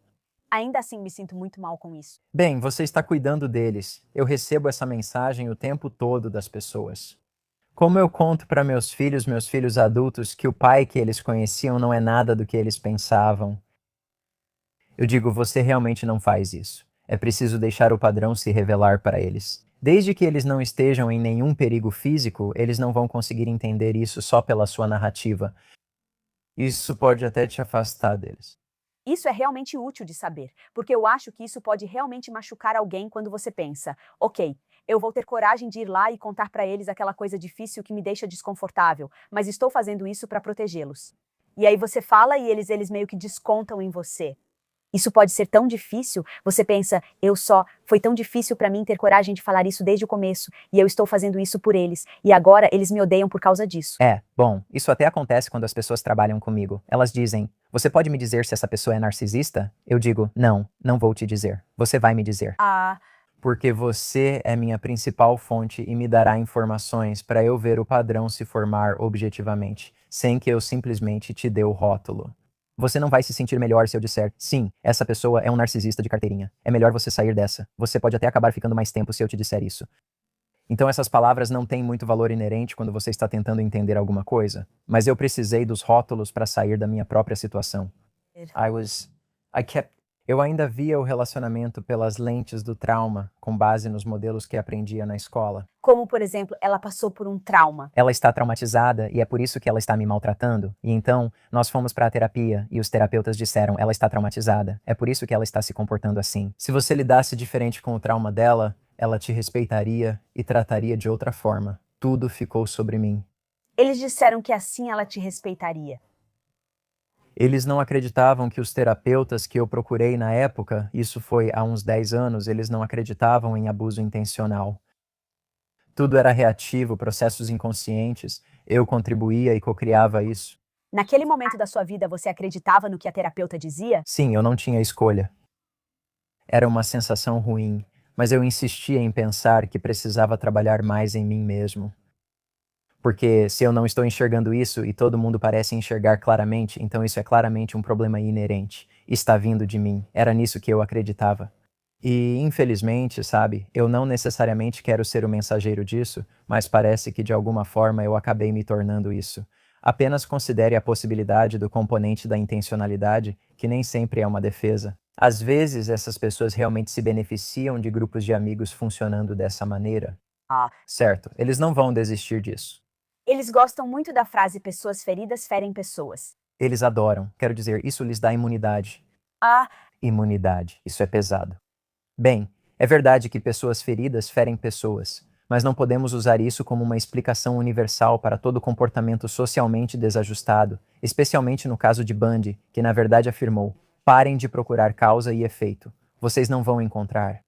Speaker 2: ainda assim me sinto muito mal com isso.
Speaker 1: Bem, você está cuidando deles. Eu recebo essa mensagem o tempo todo das pessoas. Como eu conto para meus filhos adultos, que o pai que eles conheciam não é nada do que eles pensavam. Eu digo, você realmente não faz isso. É preciso deixar o padrão se revelar para eles. Desde que eles não estejam em nenhum perigo físico, eles não vão conseguir entender isso só pela sua narrativa. Isso pode até te afastar deles.
Speaker 2: Isso é realmente útil de saber, porque eu acho que isso pode realmente machucar alguém quando você pensa, ok, eu vou ter coragem de ir lá e contar para eles aquela coisa difícil que me deixa desconfortável, mas estou fazendo isso para protegê-los. E aí você fala e eles meio que descontam em você. Isso pode ser tão difícil, você pensa, foi tão difícil para mim ter coragem de falar isso desde o começo, e eu estou fazendo isso por eles, e agora eles me odeiam por causa disso.
Speaker 1: Bom, isso até acontece quando as pessoas trabalham comigo. Elas dizem, você pode me dizer se essa pessoa é narcisista? Eu digo, não, não vou te dizer. Você vai me dizer.
Speaker 2: Ah,
Speaker 1: Porque você é minha principal fonte e me dará informações para eu ver o padrão se formar objetivamente, sem que eu simplesmente te dê o rótulo. Você não vai se sentir melhor se eu disser, sim, essa pessoa é um narcisista de carteirinha. É melhor você sair dessa. Você pode até acabar ficando mais tempo se eu te disser isso. Então essas palavras não têm muito valor inerente quando você está tentando entender alguma coisa, mas eu precisei dos rótulos para sair da minha própria situação. Eu ainda via o relacionamento pelas lentes do trauma, com base nos modelos que aprendia na escola.
Speaker 2: como, por exemplo, ela passou por um trauma.
Speaker 1: Ela está traumatizada e é por isso que ela está me maltratando. E então, nós fomos para a terapia e os terapeutas disseram, ela está traumatizada. É por isso que ela está se comportando assim. Se você lidasse diferente com o trauma dela, ela te respeitaria e trataria de outra forma. Tudo ficou sobre mim.
Speaker 2: Eles disseram que assim ela te respeitaria.
Speaker 1: Eles não acreditavam que os terapeutas que eu procurei na época, isso foi há uns 10 anos, eles não acreditavam em abuso intencional. Tudo era reativo, processos inconscientes. Eu contribuía e cocriava isso.
Speaker 2: Naquele momento da sua vida, você acreditava no que a terapeuta dizia?
Speaker 1: Sim, eu não tinha escolha. Era uma sensação ruim, mas eu insistia em pensar que precisava trabalhar mais em mim mesmo. Porque se eu não estou enxergando isso e todo mundo parece enxergar claramente, então isso é claramente um problema inerente. Está vindo de mim. Era nisso que eu acreditava. E, infelizmente, sabe, eu não necessariamente quero ser o mensageiro disso, mas parece que de alguma forma eu acabei me tornando isso. Apenas considere a possibilidade do componente da intencionalidade, que nem sempre é uma defesa. Às vezes, essas pessoas realmente se beneficiam de grupos de amigos funcionando dessa maneira. Certo, eles não vão desistir disso.
Speaker 2: Eles gostam muito da frase pessoas feridas ferem pessoas.
Speaker 1: Eles adoram. Quero dizer, isso lhes dá imunidade. Imunidade. Isso é pesado. Bem, é verdade que pessoas feridas ferem pessoas, mas não podemos usar isso como uma explicação universal para todo comportamento socialmente desajustado, especialmente no caso de Bundy, que na verdade afirmou: parem de procurar causa e efeito. Vocês não vão encontrar.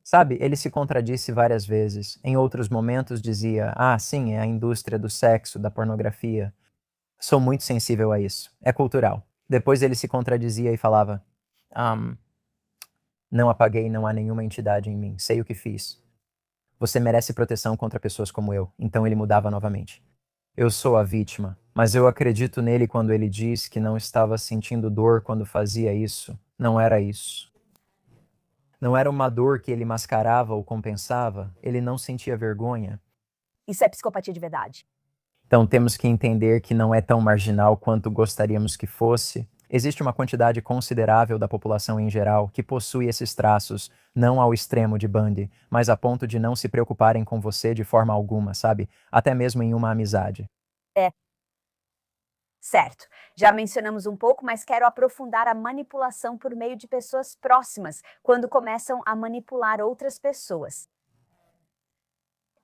Speaker 1: Sabe, ele se contradisse várias vezes. Em outros momentos dizia: ah, sim, é a indústria do sexo, da pornografia. Sou muito sensível a isso. É cultural. Depois ele se contradizia e falava: não apaguei, não há nenhuma entidade em mim. Sei o que fiz. Você merece proteção contra pessoas como eu. Então ele mudava novamente. Eu sou a vítima, mas eu acredito nele quando ele diz que não estava sentindo dor quando fazia isso. Não era isso. Não era uma dor que ele mascarava ou compensava. Ele não sentia vergonha.
Speaker 2: Isso é psicopatia de verdade.
Speaker 1: Então temos que entender que não é tão marginal quanto gostaríamos que fosse. Existe uma quantidade considerável da população em geral que possui esses traços, não ao extremo de Bundy, mas a ponto de não se preocuparem com você de forma alguma, sabe? Até mesmo em uma amizade.
Speaker 2: É. Certo. Já mencionamos um pouco, mas quero aprofundar a manipulação por meio de pessoas próximas, quando começam a manipular outras pessoas,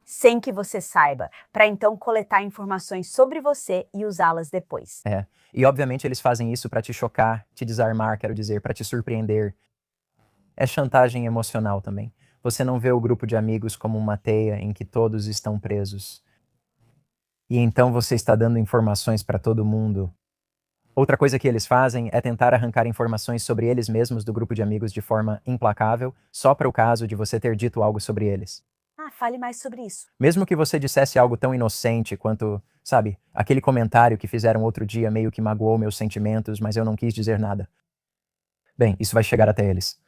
Speaker 2: sem que você saiba, para então coletar informações sobre você e usá-las depois.
Speaker 1: É. E obviamente eles fazem isso para te chocar, te desarmar, quero dizer, para te surpreender. É chantagem emocional também. Você não vê o grupo de amigos como uma teia em que todos estão presos. E então você está dando informações para todo mundo. Outra coisa que eles fazem é tentar arrancar informações sobre eles mesmos do grupo de amigos de forma implacável, só para o caso de você ter dito algo sobre eles.
Speaker 2: Fale mais sobre isso.
Speaker 1: Mesmo que você dissesse algo tão inocente quanto, sabe, aquele comentário que fizeram outro dia meio que magoou meus sentimentos, mas eu não quis dizer nada. Bem, isso vai chegar até eles.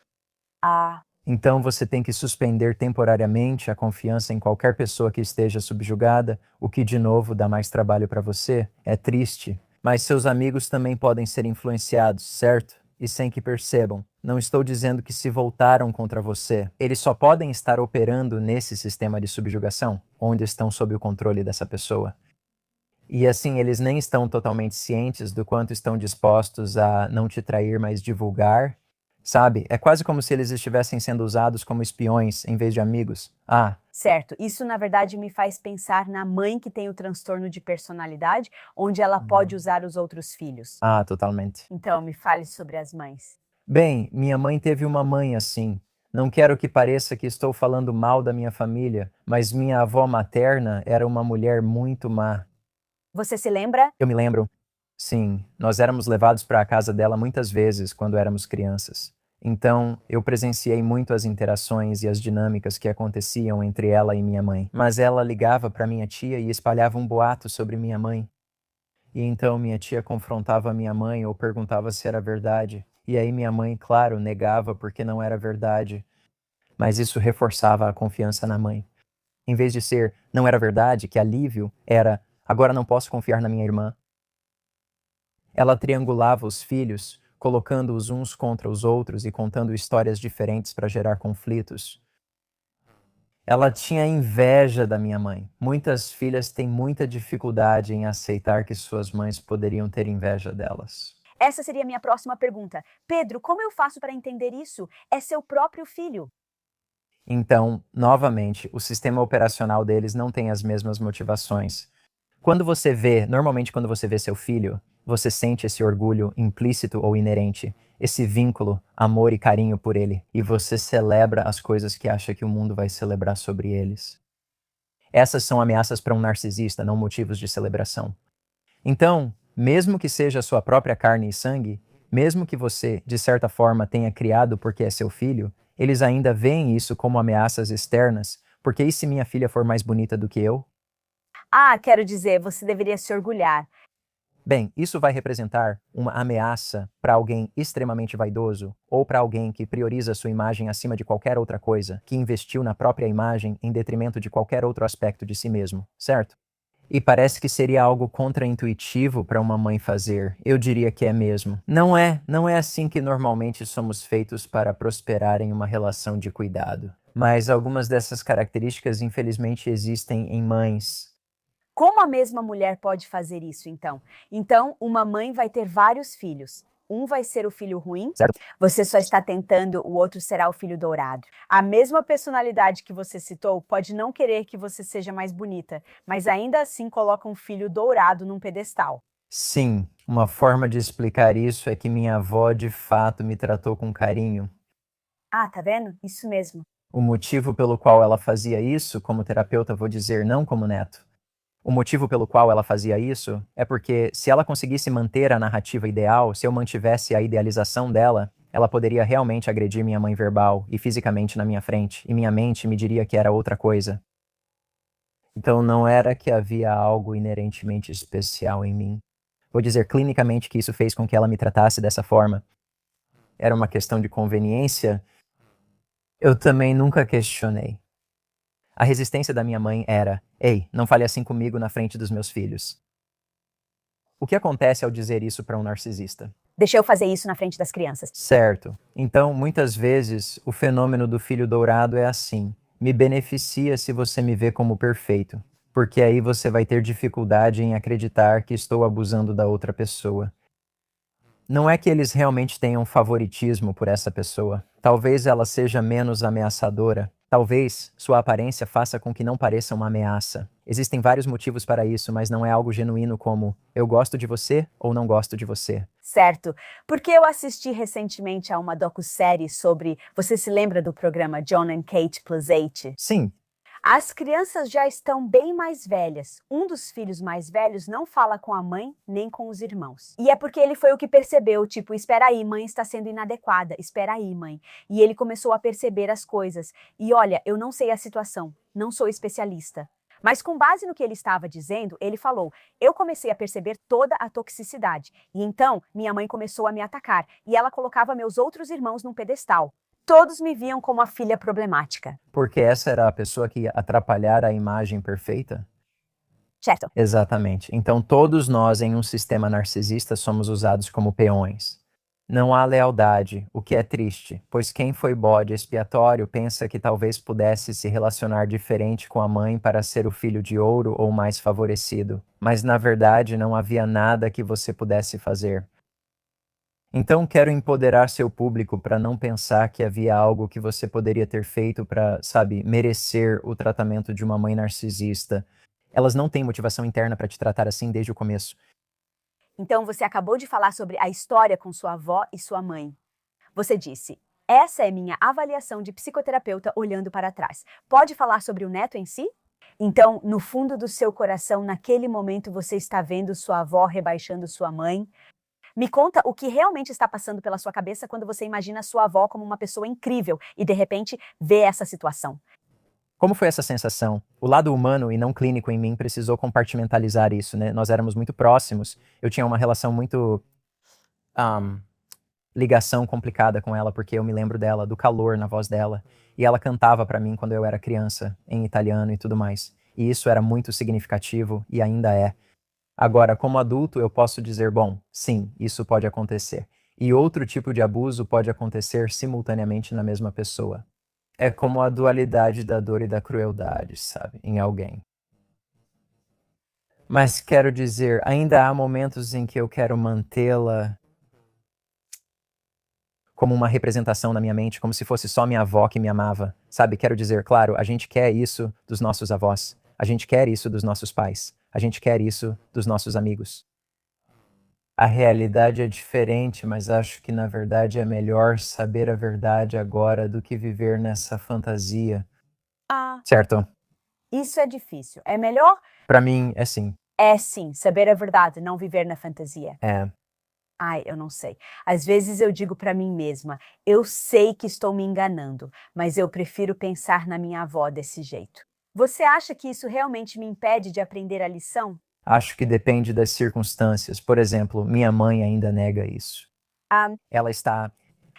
Speaker 1: Então você tem que suspender temporariamente a confiança em qualquer pessoa que esteja subjugada, o que de novo dá mais trabalho para você. É triste, mas seus amigos também podem ser influenciados, certo? E sem que percebam. Não estou dizendo que se voltaram contra você. Eles só podem estar operando nesse sistema de subjugação, onde estão sob o controle dessa pessoa. E assim, eles nem estão totalmente cientes do quanto estão dispostos a não te trair, mas divulgar. Sabe? É quase como se eles estivessem sendo usados como espiões em vez de amigos.
Speaker 2: Certo. Isso, na verdade, me faz pensar na mãe que tem o transtorno de personalidade, onde ela pode usar os outros filhos.
Speaker 1: Totalmente.
Speaker 2: Então, me fale sobre as mães.
Speaker 1: Bem, minha mãe teve uma mãe assim. Não quero que pareça que estou falando mal da minha família, mas minha avó materna era uma mulher muito má.
Speaker 2: Você se lembra?
Speaker 1: Eu me lembro. Sim, nós éramos levados para a casa dela muitas vezes quando éramos crianças. Então, eu presenciei muito as interações e as dinâmicas que aconteciam entre ela e minha mãe. Mas ela ligava para minha tia e espalhava um boato sobre minha mãe. E então minha tia confrontava minha mãe ou perguntava se era verdade. E aí minha mãe, claro, negava porque não era verdade. Mas isso reforçava a confiança na mãe. Em vez de ser não era verdade, que alívio, era agora não posso confiar na minha irmã. Ela triangulava os filhos, colocando-os uns contra os outros e contando histórias diferentes para gerar conflitos. Ela tinha inveja da minha mãe. Muitas filhas têm muita dificuldade em aceitar que suas mães poderiam ter inveja delas.
Speaker 2: Essa seria a minha próxima pergunta. Pedro, como eu faço para entender isso? É seu próprio filho.
Speaker 1: Então, novamente, o sistema operacional deles não tem as mesmas motivações. Normalmente quando você vê seu filho, você sente esse orgulho implícito ou inerente, esse vínculo, amor e carinho por ele, e você celebra as coisas que acha que o mundo vai celebrar sobre eles. Essas são ameaças para um narcisista, não motivos de celebração. Então, mesmo que seja sua própria carne e sangue, mesmo que você, de certa forma, tenha criado porque é seu filho, eles ainda veem isso como ameaças externas, porque e se minha filha for mais bonita do que eu?
Speaker 2: Quero dizer, você deveria se orgulhar.
Speaker 1: Bem, isso vai representar uma ameaça para alguém extremamente vaidoso ou para alguém que prioriza sua imagem acima de qualquer outra coisa, que investiu na própria imagem em detrimento de qualquer outro aspecto de si mesmo, certo? E parece que seria algo contraintuitivo para uma mãe fazer. Eu diria que é mesmo. Não é assim que normalmente somos feitos para prosperar em uma relação de cuidado. Mas algumas dessas características, infelizmente, existem em mães.
Speaker 2: Como a mesma mulher pode fazer isso, então? Então, uma mãe vai ter vários filhos. Um vai ser o filho ruim,
Speaker 1: certo?
Speaker 2: você só está tentando, o outro será o filho dourado. A mesma personalidade que você citou pode não querer que você seja mais bonita, mas ainda assim coloca um filho dourado num pedestal.
Speaker 1: Sim, uma forma de explicar isso é que minha avó de fato me tratou com carinho.
Speaker 2: Ah, tá vendo? Isso mesmo.
Speaker 1: O motivo pelo qual ela fazia isso, como terapeuta, vou dizer, não como neto. O motivo pelo qual ela fazia isso é porque, se ela conseguisse manter a narrativa ideal, se eu mantivesse a idealização dela, ela poderia realmente agredir minha mãe verbal e fisicamente na minha frente, e minha mente me diria que era outra coisa. Então não era que havia algo inerentemente especial em mim. Vou dizer clinicamente que isso fez com que ela me tratasse dessa forma. Era uma questão de conveniência? Eu também nunca questionei. A resistência da minha mãe era: ei, não fale assim comigo na frente dos meus filhos. O que acontece ao dizer isso para um narcisista?
Speaker 2: Deixa eu fazer isso na frente das crianças.
Speaker 1: Certo. Então, muitas vezes, o fenômeno do filho dourado é assim: me beneficia se você me vê como perfeito, porque aí você vai ter dificuldade em acreditar que estou abusando da outra pessoa. Não é que eles realmente tenham favoritismo por essa pessoa. Talvez ela seja menos ameaçadora. Talvez sua aparência faça com que não pareça uma ameaça. Existem vários motivos para isso, mas não é algo genuíno como eu gosto de você ou não gosto de você.
Speaker 2: Certo, porque eu assisti recentemente a uma docu-série sobre, você se lembra do programa John and Kate Plus 8?
Speaker 1: Sim,
Speaker 2: As crianças já estão bem mais velhas. Um dos filhos mais velhos não fala com a mãe nem com os irmãos. E é porque ele foi o que percebeu, tipo, espera aí, mãe está sendo inadequada, espera aí, mãe. E ele começou a perceber as coisas. E olha, eu não sei a situação, não sou especialista. Mas com base no que ele estava dizendo, ele falou: eu comecei a perceber toda a toxicidade. E então, minha mãe começou a me atacar. E ela colocava meus outros irmãos num pedestal. Todos me viam como a filha problemática.
Speaker 1: porque essa era a pessoa que ia atrapalhar a imagem perfeita?
Speaker 2: Certo.
Speaker 1: Exatamente. Então, todos nós, em um sistema narcisista, somos usados como peões. Não há lealdade, o que é triste, pois quem foi bode expiatório pensa que talvez pudesse se relacionar diferente com a mãe para ser o filho de ouro ou mais favorecido, mas na verdade não havia nada que você pudesse fazer. Então, quero empoderar seu público para não pensar que havia algo que você poderia ter feito para, sabe, merecer o tratamento de uma mãe narcisista. Elas não têm motivação interna para te tratar assim desde o começo.
Speaker 2: Então você acabou de falar sobre a história com sua avó e sua mãe. Você disse: essa é minha avaliação de psicoterapeuta olhando para trás. Pode falar sobre o neto em si? Então, no fundo do seu coração, naquele momento, você está vendo sua avó rebaixando sua mãe. Me conta o que realmente está passando pela sua cabeça quando você imagina sua avó como uma pessoa incrível e, de repente, vê essa situação.
Speaker 1: Como foi essa sensação? O lado humano e não clínico em mim precisou compartimentalizar isso, né? Nós éramos muito próximos, eu tinha uma relação muito ahm, ligação complicada com ela, porque eu me lembro dela, do calor na voz dela, e ela cantava para mim quando eu era criança, em italiano e tudo mais. E isso era muito significativo e ainda é. Agora, como adulto, eu posso dizer, bom, sim, isso pode acontecer. E outro tipo de abuso pode acontecer simultaneamente na mesma pessoa. É como a dualidade da dor e da crueldade, sabe, em alguém. Mas quero dizer, ainda há momentos em que eu quero mantê-la como uma representação na minha mente, como se fosse só minha avó que me amava. Sabe, quero dizer, claro, a gente quer isso dos nossos avós, a gente quer isso dos nossos pais, a gente quer isso dos nossos amigos. A realidade é diferente, mas acho que na verdade é melhor saber a verdade agora do que viver nessa fantasia.
Speaker 2: Ah,
Speaker 1: Certo?
Speaker 2: isso é difícil. É melhor?
Speaker 1: Pra mim, é sim.
Speaker 2: É sim, saber a verdade, não viver na fantasia.
Speaker 1: É.
Speaker 2: Ai, eu não sei. Às vezes eu digo para mim mesma, eu sei que estou me enganando, mas eu prefiro pensar na minha avó desse jeito. Você acha que isso realmente me impede de aprender a lição?
Speaker 1: Acho que depende das circunstâncias. Por exemplo, minha mãe ainda nega isso.
Speaker 2: Ah,
Speaker 1: Ela está.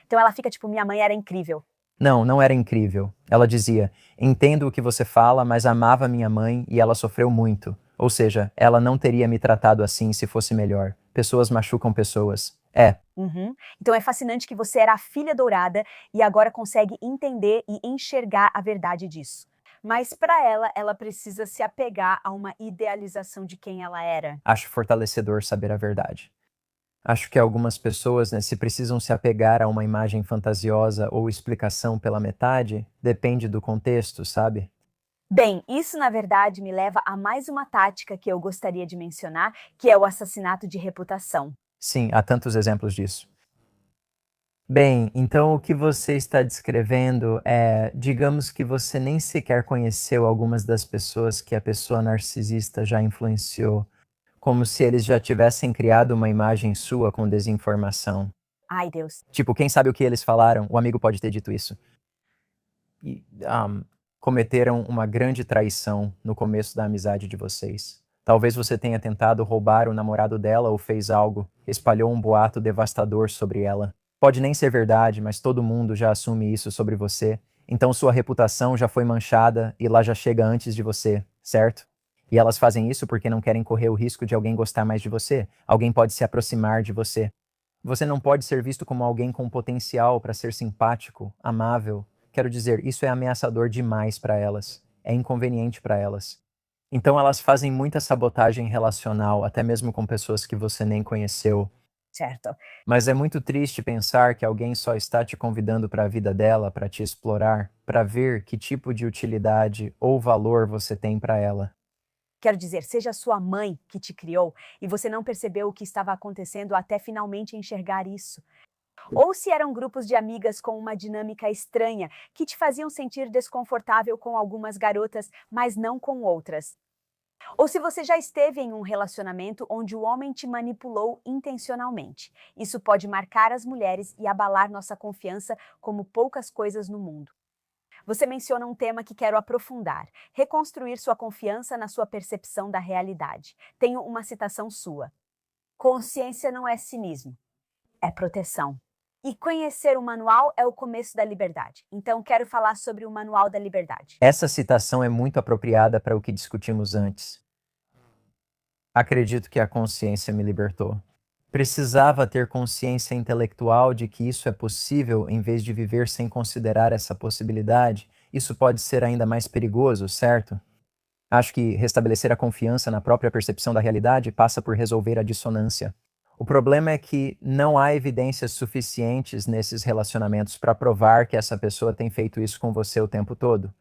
Speaker 2: então ela fica tipo, minha mãe era incrível.
Speaker 1: Não, não era incrível. Ela dizia: entendo o que você fala, mas amava minha mãe e ela sofreu muito. Ou seja, ela não teria me tratado assim se fosse melhor. Pessoas machucam pessoas. É,
Speaker 2: Uhum. Então é fascinante que você era a filha dourada e agora consegue entender e enxergar a verdade disso. Mas para ela, ela precisa se apegar a uma idealização de quem ela era.
Speaker 1: acho fortalecedor saber a verdade. Acho que algumas pessoas, né, se precisam se apegar a uma imagem fantasiosa ou explicação pela metade, depende do contexto, sabe?
Speaker 2: Bem, isso na verdade me leva a mais uma tática que eu gostaria de mencionar, que é o assassinato de reputação.
Speaker 1: Sim, há tantos exemplos disso. Bem, então o que você está descrevendo é, digamos que você nem sequer conheceu algumas das pessoas que a pessoa narcisista já influenciou, como se eles já tivessem criado uma imagem sua com desinformação.
Speaker 2: Ai, Deus.
Speaker 1: Tipo, quem sabe o que eles falaram? O amigo pode ter dito isso. E, cometeram uma grande traição no começo da amizade de vocês. Talvez você tenha tentado roubar o namorado dela ou fez algo, espalhou um boato devastador sobre ela. Pode nem ser verdade, mas todo mundo já assume isso sobre você. Então sua reputação já foi manchada e lá já chega antes de você, certo? E elas fazem isso porque não querem correr o risco de alguém gostar mais de você. Alguém pode se aproximar de você. Você não pode ser visto como alguém com potencial para ser simpático, amável. Quero dizer, isso é ameaçador demais para elas. É inconveniente para elas. Então elas fazem muita sabotagem relacional, até mesmo com pessoas que você nem conheceu.
Speaker 2: Certo.
Speaker 1: Mas é muito triste pensar que alguém só está te convidando para a vida dela, para te explorar, para ver que tipo de utilidade ou valor você tem para ela.
Speaker 2: Quero dizer, seja sua mãe que te criou e você não percebeu o que estava acontecendo até finalmente enxergar isso. Ou se eram grupos de amigas com uma dinâmica estranha que te faziam sentir desconfortável com algumas garotas, mas não com outras. Ou se você já esteve em um relacionamento onde o homem te manipulou intencionalmente. Isso pode marcar as mulheres e abalar nossa confiança como poucas coisas no mundo. Você menciona um tema que quero aprofundar: reconstruir sua confiança na sua percepção da realidade. Tenho uma citação sua. Consciência não é cinismo, é proteção. E conhecer o manual é o começo da liberdade. Então, quero falar sobre o Manual da Liberdade.
Speaker 1: Essa citação é muito apropriada para o que discutimos antes. Acredito que a consciência me libertou. Precisava ter consciência intelectual de que isso é possível em vez de viver sem considerar essa possibilidade. Isso pode ser ainda mais perigoso, certo? Acho que restabelecer a confiança na própria percepção da realidade passa por resolver a dissonância. O problema é que não há evidências suficientes nesses relacionamentos para provar que essa pessoa tem feito isso com você o tempo todo.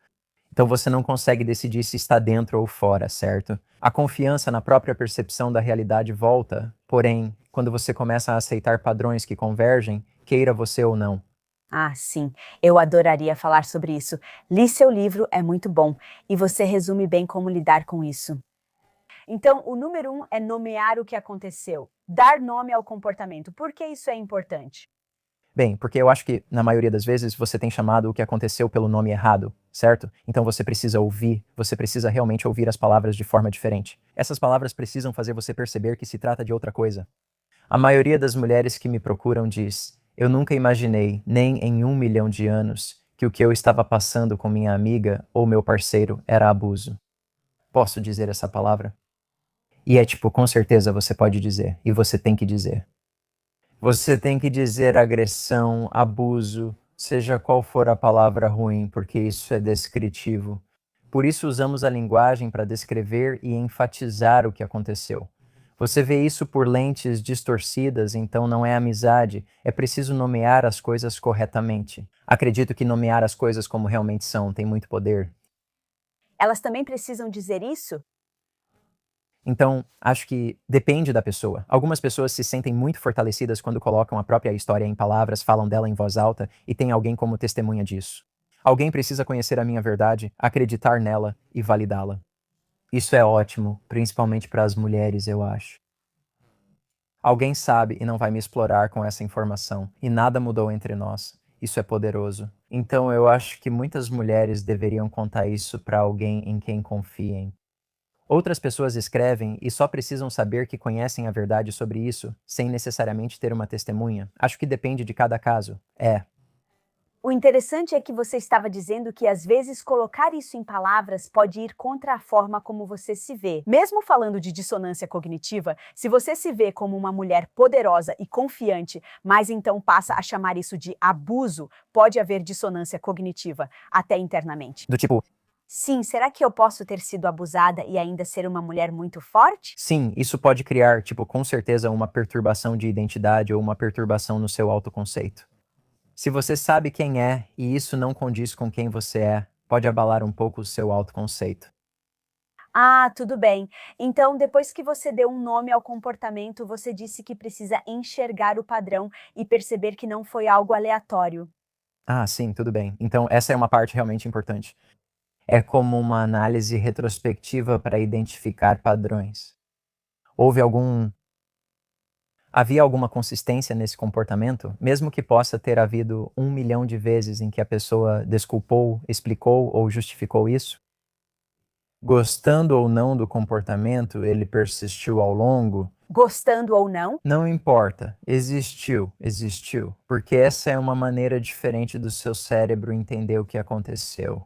Speaker 1: Então você não consegue decidir se está dentro ou fora, certo? A confiança na própria percepção da realidade volta, porém, quando você começa a aceitar padrões que convergem, queira você ou não.
Speaker 2: Ah, sim, eu adoraria falar sobre isso. Li seu livro, é muito bom, e você resume bem como lidar com isso. Então, o número 1 é nomear o que aconteceu, dar nome ao comportamento. Por que isso é importante?
Speaker 1: Bem, porque eu acho que, na maioria das vezes, você tem chamado o que aconteceu pelo nome errado, certo? Então você precisa ouvir, você precisa realmente ouvir as palavras de forma diferente. Essas palavras precisam fazer você perceber que se trata de outra coisa. A maioria das mulheres que me procuram diz: eu nunca imaginei, nem em 1 milhão de anos, que o que eu estava passando com minha amiga ou meu parceiro era abuso. Posso dizer essa palavra? E é tipo, com certeza você pode dizer, e você tem que dizer. Você tem que dizer agressão, abuso, seja qual for a palavra ruim, porque isso é descritivo. Por isso usamos a linguagem para descrever e enfatizar o que aconteceu. Você vê isso por lentes distorcidas, então não é amizade, é preciso nomear as coisas corretamente. Acredito que nomear as coisas como realmente são tem muito poder.
Speaker 2: Elas também precisam dizer isso?
Speaker 1: Então, acho que depende da pessoa. Algumas pessoas se sentem muito fortalecidas quando colocam a própria história em palavras, falam dela em voz alta e tem alguém como testemunha disso. Alguém precisa conhecer a minha verdade, acreditar nela e validá-la. Isso é ótimo, principalmente para as mulheres, eu acho. Alguém sabe e não vai me explorar com essa informação, e nada mudou entre nós. Isso é poderoso. Então eu acho que muitas mulheres deveriam contar isso para alguém em quem confiem. Outras pessoas escrevem e só precisam saber que conhecem a verdade sobre isso, sem necessariamente ter uma testemunha. Acho que depende de cada caso.
Speaker 2: O interessante é que você estava dizendo que às vezes colocar isso em palavras pode ir contra a forma como você se vê. Mesmo falando de dissonância cognitiva, se você se vê como uma mulher poderosa e confiante, mas então passa a chamar isso de abuso, pode haver dissonância cognitiva, até internamente.
Speaker 1: Do tipo,
Speaker 2: Sim, será que eu posso ter sido abusada e ainda ser uma mulher muito forte?
Speaker 1: Sim, isso pode criar, tipo, com certeza uma perturbação de identidade ou uma perturbação no seu autoconceito. Se você sabe quem é e isso não condiz com quem você é, pode abalar um pouco o seu autoconceito.
Speaker 2: Ah, tudo bem. Então, depois que você deu um nome ao comportamento, você disse que precisa enxergar o padrão e perceber que não foi algo aleatório.
Speaker 1: Ah, sim, tudo bem. Então, essa é uma parte realmente importante. É como uma análise retrospectiva para identificar padrões. Houve algum Havia alguma consistência nesse comportamento, mesmo que possa ter havido 1 milhão de vezes em que a pessoa desculpou, explicou ou justificou isso? Gostando ou não do comportamento, ele persistiu ao longo?
Speaker 2: Gostando ou não?
Speaker 1: Não importa, existiu, porque essa é uma maneira diferente do seu cérebro entender o que aconteceu.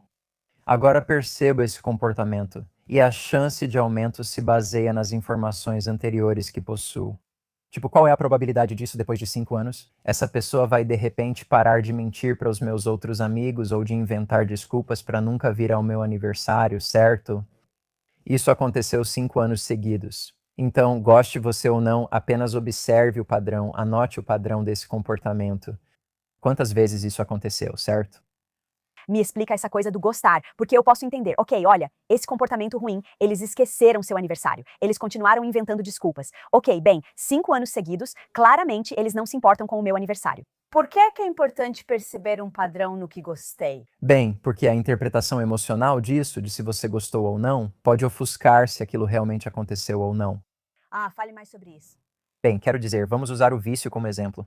Speaker 1: Agora perceba esse comportamento, e a chance de aumento se baseia nas informações anteriores que possuo. Tipo, qual é a probabilidade disso depois de 5 anos? Essa pessoa vai de repente parar de mentir para os meus outros amigos ou de inventar desculpas para nunca vir ao meu aniversário, certo? Isso aconteceu 5 anos seguidos. Então, goste você ou não, apenas observe o padrão, anote o padrão desse comportamento. Quantas vezes isso aconteceu, certo?
Speaker 2: Me explica essa coisa do gostar, porque eu posso entender. Ok, olha, esse comportamento ruim, eles esqueceram seu aniversário. Eles continuaram inventando desculpas. Ok, bem, 5 anos seguidos, claramente eles não se importam com o meu aniversário. Por que é importante perceber um padrão no que gostei?
Speaker 1: Bem, porque a interpretação emocional disso, de se você gostou ou não, pode ofuscar se aquilo realmente aconteceu ou não.
Speaker 2: Ah, fale mais sobre isso.
Speaker 1: Bem, quero dizer, vamos usar o vício como exemplo.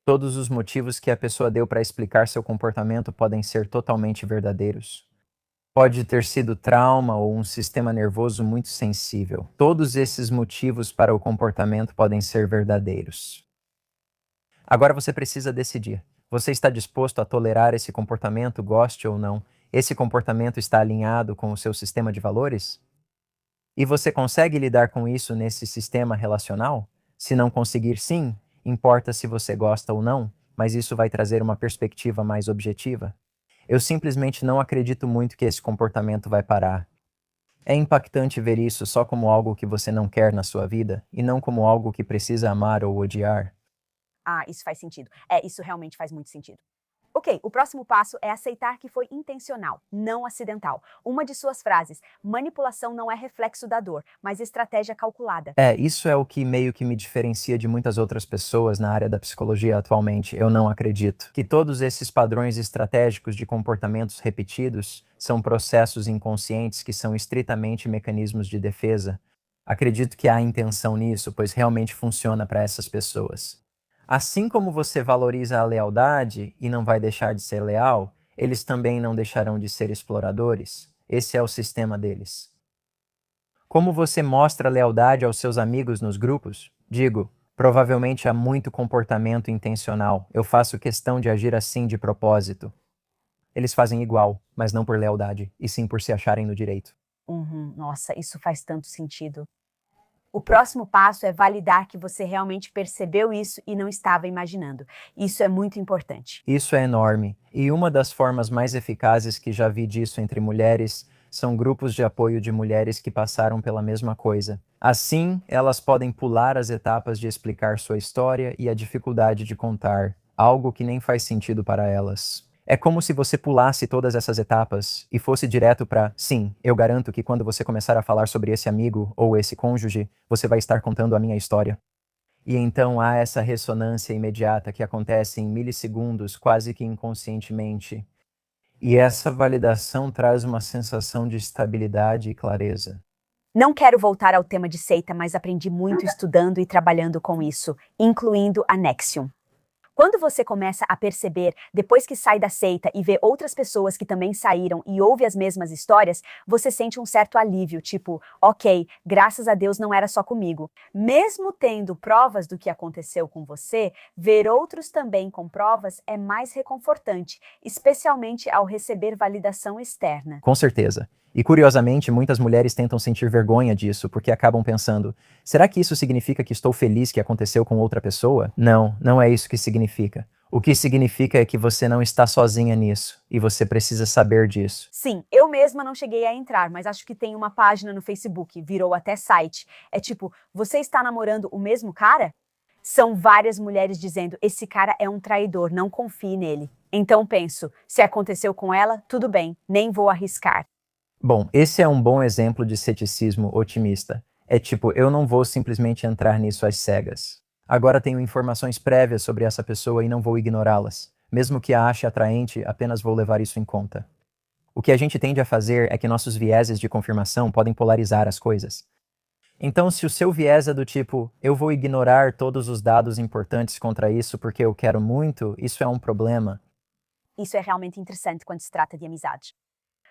Speaker 1: Todos os motivos que a pessoa deu para explicar seu comportamento podem ser totalmente verdadeiros. Pode ter sido trauma ou um sistema nervoso muito sensível. Todos esses motivos para o comportamento podem ser verdadeiros. Agora você precisa decidir. Você está disposto a tolerar esse comportamento, goste ou não? Esse comportamento está alinhado com o seu sistema de valores? E você consegue lidar com isso nesse sistema relacional? Se não conseguir, sim, importa se você gosta ou não, mas isso vai trazer uma perspectiva mais objetiva. Eu simplesmente não acredito muito que esse comportamento vai parar. É impactante ver isso só como algo que você não quer na sua vida e não como algo que precisa amar ou odiar.
Speaker 2: Ah, isso faz sentido. É, isso realmente faz muito sentido. Ok, o próximo passo é aceitar que foi intencional, não acidental. Uma de suas frases: manipulação não é reflexo da dor, mas estratégia calculada.
Speaker 1: Isso é o que meio que me diferencia de muitas outras pessoas na área da psicologia atualmente. Eu não acredito que todos esses padrões estratégicos de comportamentos repetidos são processos inconscientes que são estritamente mecanismos de defesa. Acredito que há intenção nisso, pois realmente funciona para essas pessoas. Assim como você valoriza a lealdade e não vai deixar de ser leal, eles também não deixarão de ser exploradores. Esse é o sistema deles. Como você mostra lealdade aos seus amigos nos grupos? Digo, provavelmente há muito comportamento intencional. Eu faço questão de agir assim de propósito. Eles fazem igual, mas não por lealdade, e sim por se acharem no direito.
Speaker 2: Uhum, nossa, isso faz tanto sentido. O próximo passo é validar que você realmente percebeu isso e não estava imaginando. Isso é muito importante.
Speaker 1: Isso é enorme, e uma das formas mais eficazes que já vi disso entre mulheres são grupos de apoio de mulheres que passaram pela mesma coisa. Assim, elas podem pular as etapas de explicar sua história e a dificuldade de contar, algo que nem faz sentido para elas. É como se você pulasse todas essas etapas e fosse direto para, sim, eu garanto que quando você começar a falar sobre esse amigo ou esse cônjuge, você vai estar contando a minha história. E então há essa ressonância imediata que acontece em milissegundos, quase que inconscientemente. E essa validação traz uma sensação de estabilidade e clareza.
Speaker 2: Não quero voltar ao tema de seita, mas aprendi muito estudando e trabalhando com isso, incluindo a Nexium. Quando você começa a perceber, depois que sai da seita e vê outras pessoas que também saíram e ouve as mesmas histórias, você sente um certo alívio, tipo, ok, graças a Deus não era só comigo. Mesmo tendo provas do que aconteceu com você, ver outros também com provas é mais reconfortante, especialmente ao receber validação externa.
Speaker 1: Com certeza. E curiosamente, muitas mulheres tentam sentir vergonha disso, porque acabam pensando: será que isso significa que estou feliz que aconteceu com outra pessoa? Não, não é isso que significa. O que significa é que você não está sozinha nisso, e você precisa saber disso.
Speaker 2: Sim, eu mesma não cheguei a entrar, mas acho que tem uma página no Facebook, virou até site. É tipo, você está namorando o mesmo cara? São várias mulheres dizendo, esse cara é um traidor, não confie nele. Então penso, se aconteceu com ela, tudo bem, nem vou arriscar.
Speaker 1: Bom, esse é um bom exemplo de ceticismo otimista. É tipo, eu não vou simplesmente entrar nisso às cegas. Agora tenho informações prévias sobre essa pessoa e não vou ignorá-las. Mesmo que a ache atraente, apenas vou levar isso em conta. O que a gente tende a fazer é que nossos vieses de confirmação podem polarizar as coisas. Então, se o seu viés é do tipo, eu vou ignorar todos os dados importantes contra isso porque eu quero muito, isso é um problema.
Speaker 2: Isso é realmente interessante quando se trata de amizades.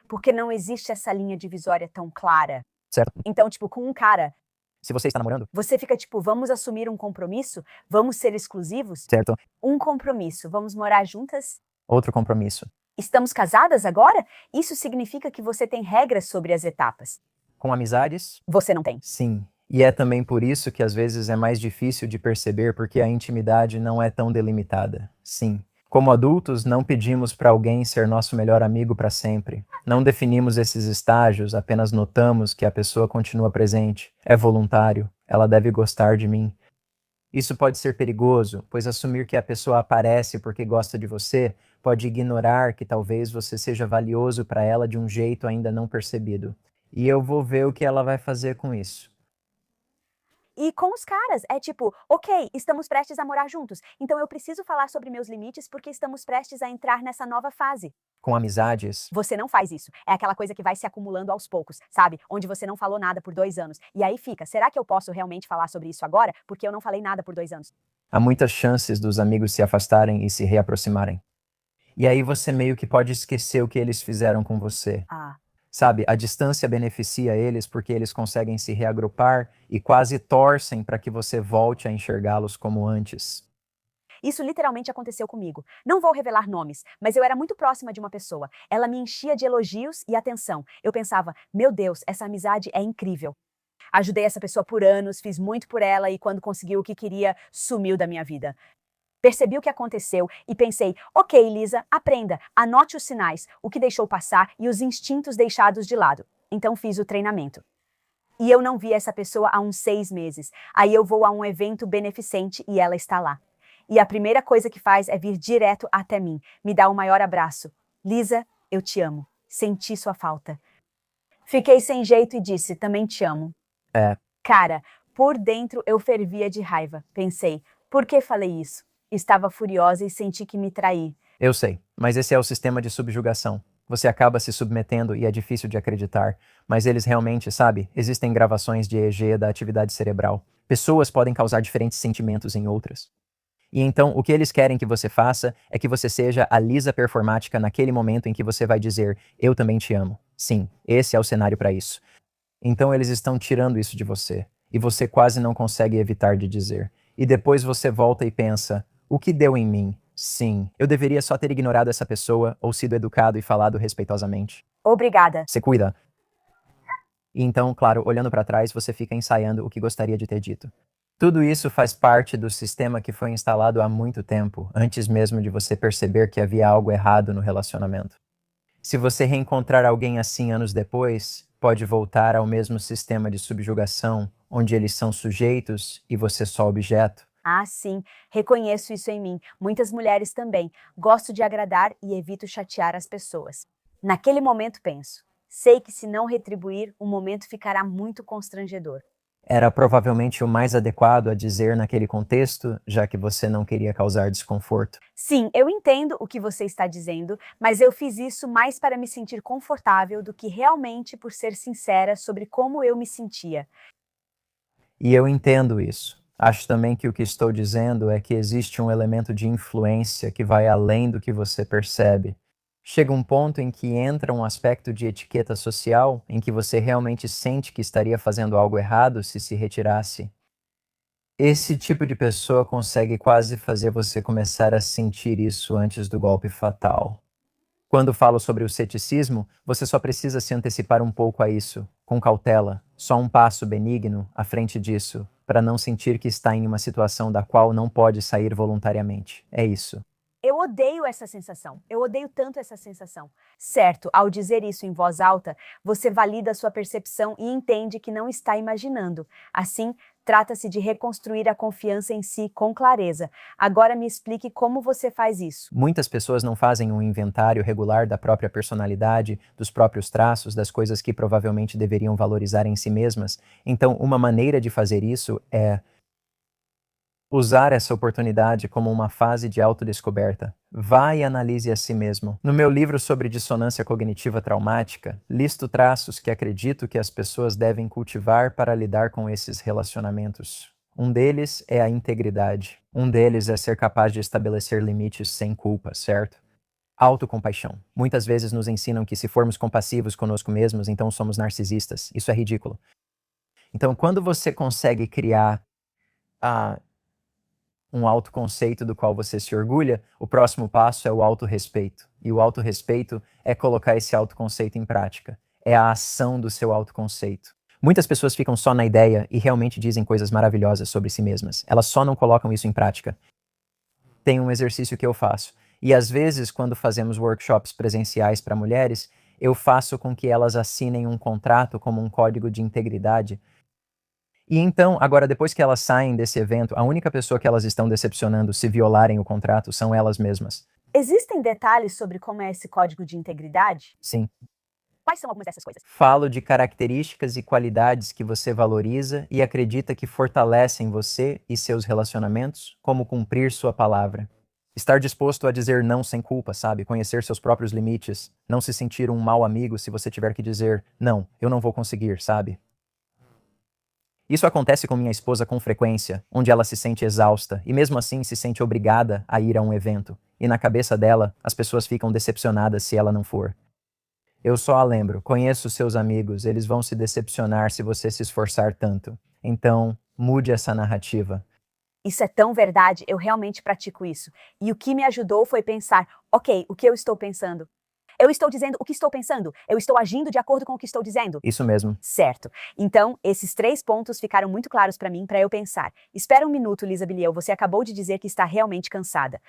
Speaker 2: Porque não existe essa linha divisória tão clara.
Speaker 1: Certo?
Speaker 2: Então, tipo, com um cara,
Speaker 1: Se você está namorando,
Speaker 2: você fica tipo, vamos assumir um compromisso? Vamos ser exclusivos?
Speaker 1: certo?
Speaker 2: Um compromisso, vamos morar juntas?
Speaker 1: Outro compromisso.
Speaker 2: Estamos casadas agora? Isso significa que você tem regras sobre as etapas.
Speaker 1: Com amizades,
Speaker 2: Você não tem.
Speaker 1: sim. E é também por isso que às vezes é mais difícil de perceber porque a intimidade não é tão delimitada. Sim. Como adultos, não pedimos para alguém ser nosso melhor amigo para sempre. Não definimos esses estágios, apenas notamos que a pessoa continua presente, é voluntário, ela deve gostar de mim. Isso pode ser perigoso, pois assumir que a pessoa aparece porque gosta de você pode ignorar que talvez você seja valioso para ela de um jeito ainda não percebido. E eu vou ver o que ela vai fazer com isso.
Speaker 2: E com os caras, é tipo, ok, estamos prestes a morar juntos, então eu preciso falar sobre meus limites porque estamos prestes a entrar nessa nova fase.
Speaker 1: Com amizades,
Speaker 2: Você não faz isso. É aquela coisa que vai se acumulando aos poucos, sabe? Onde você não falou nada por 2 anos. E aí fica, será que eu posso realmente falar sobre isso agora? Porque eu não falei nada por 2 anos.
Speaker 1: há muitas chances dos amigos se afastarem e se reaproximarem. E aí você meio que pode esquecer o que eles fizeram com você.
Speaker 2: Ah,
Speaker 1: Sabe, a distância beneficia eles porque eles conseguem se reagrupar e quase torcem para que você volte a enxergá-los como antes.
Speaker 2: isso literalmente aconteceu comigo. Não vou revelar nomes, mas eu era muito próxima de uma pessoa. Ela me enchia de elogios e atenção. Eu pensava, meu Deus, essa amizade é incrível. Ajudei essa pessoa por anos, fiz muito por ela e quando conseguiu o que queria, sumiu da minha vida. Percebi o que aconteceu e pensei, ok, Lisa, aprenda, anote os sinais, o que deixou passar e os instintos deixados de lado. Então fiz o treinamento. E eu não vi essa pessoa há uns 6 meses. Aí eu vou a um evento beneficente e ela está lá. E a primeira coisa que faz é vir direto até mim, me dá o maior abraço. Lisa, eu te amo. Senti sua falta. Fiquei sem jeito e disse, também te amo.
Speaker 1: É,
Speaker 2: Cara, por dentro eu fervia de raiva. Pensei, por que falei isso? Estava furiosa e senti que me traí.
Speaker 1: eu sei, mas esse é o sistema de subjugação. Você acaba se submetendo e é difícil de acreditar, mas eles realmente, sabe, existem gravações de EEG da atividade cerebral. Pessoas podem causar diferentes sentimentos em outras. E então, o que eles querem que você faça é que você seja a Lisa performática naquele momento em que você vai dizer, eu também te amo. Sim, esse é o cenário para isso. Então eles estão tirando isso de você, e você quase não consegue evitar de dizer. E depois você volta e pensa, o que deu em mim? Sim, eu deveria só ter ignorado essa pessoa ou sido educado e falado respeitosamente.
Speaker 2: Obrigada.
Speaker 1: Você cuida. E então, claro, olhando para trás, você fica ensaiando o que gostaria de ter dito. Tudo isso faz parte do sistema que foi instalado há muito tempo, antes mesmo de você perceber que havia algo errado no relacionamento. Se você reencontrar alguém assim anos depois, pode voltar ao mesmo sistema de subjugação, onde eles são sujeitos e você só objeto.
Speaker 2: Ah, sim, reconheço isso em mim. Muitas mulheres também. Gosto de agradar e evito chatear as pessoas. Naquele momento penso, sei que se não retribuir, o momento ficará muito constrangedor.
Speaker 1: Era provavelmente o mais adequado a dizer naquele contexto, já que você não queria causar desconforto.
Speaker 2: Sim, eu entendo o que você está dizendo, mas eu fiz isso mais para me sentir confortável do que realmente por ser sincera sobre como eu me sentia.
Speaker 1: E eu entendo isso. Acho também que o que estou dizendo é que existe um elemento de influência que vai além do que você percebe. Chega um ponto em que entra um aspecto de etiqueta social em que você realmente sente que estaria fazendo algo errado se retirasse. Esse tipo de pessoa consegue quase fazer você começar a sentir isso antes do golpe fatal. Quando falo sobre o ceticismo, você só precisa se antecipar um pouco a isso, com cautela, só um passo benigno à frente disso, para não sentir que está em uma situação da qual não pode sair voluntariamente. É isso.
Speaker 2: Eu odeio essa sensação. Eu odeio tanto essa sensação. Certo, ao dizer isso em voz alta, você valida a sua percepção e entende que não está imaginando. Assim, trata-se de reconstruir a confiança em si com clareza. Agora me explique como você faz isso.
Speaker 1: Muitas pessoas não fazem um inventário regular da própria personalidade, dos próprios traços, das coisas que provavelmente deveriam valorizar em si mesmas. Então, uma maneira de fazer isso é usar essa oportunidade como uma fase de autodescoberta. Vá e analise a si mesmo. No meu livro sobre dissonância cognitiva traumática, listo traços que acredito que as pessoas devem cultivar para lidar com esses relacionamentos. Um deles é a integridade. Um deles é ser capaz de estabelecer limites sem culpa, certo? Autocompaixão. Muitas vezes nos ensinam que se formos compassivos conosco mesmos, então somos narcisistas. Isso é ridículo. Então, quando você consegue criar um autoconceito do qual você se orgulha, o próximo passo é o autorrespeito. E o autorrespeito é colocar esse autoconceito em prática. É a ação do seu autoconceito. Muitas pessoas ficam só na ideia e realmente dizem coisas maravilhosas sobre si mesmas. Elas só não colocam isso em prática. Tem um exercício que eu faço. E às vezes, quando fazemos workshops presenciais para mulheres, eu faço com que elas assinem um contrato como um código de integridade. E então, agora, depois que elas saem desse evento, a única pessoa que elas estão decepcionando se violarem o contrato são elas mesmas.
Speaker 2: Existem detalhes sobre como é esse código de integridade?
Speaker 1: Sim.
Speaker 2: Quais são algumas dessas coisas?
Speaker 1: Falo de características e qualidades que você valoriza e acredita que fortalecem você e seus relacionamentos, como cumprir sua palavra. Estar disposto a dizer não sem culpa, sabe? Conhecer seus próprios limites. Não se sentir um mau amigo se você tiver que dizer, não, eu não vou conseguir, sabe? Isso acontece com minha esposa com frequência, onde ela se sente exausta e mesmo assim se sente obrigada a ir a um evento. E na cabeça dela, as pessoas ficam decepcionadas se ela não for. Eu só a lembro, conheço seus amigos, eles vão se decepcionar se você se esforçar tanto. Então, mude essa narrativa.
Speaker 2: Isso é tão verdade, eu realmente pratico isso. E o que me ajudou foi pensar, ok, o que eu estou pensando? Eu estou dizendo o que estou pensando. Eu estou agindo de acordo com o que estou dizendo.
Speaker 1: Isso mesmo.
Speaker 2: Certo. Então, esses 3 pontos ficaram muito claros para mim, para eu pensar. Espera um minuto, Lisa Biliel, você acabou de dizer que está realmente cansada.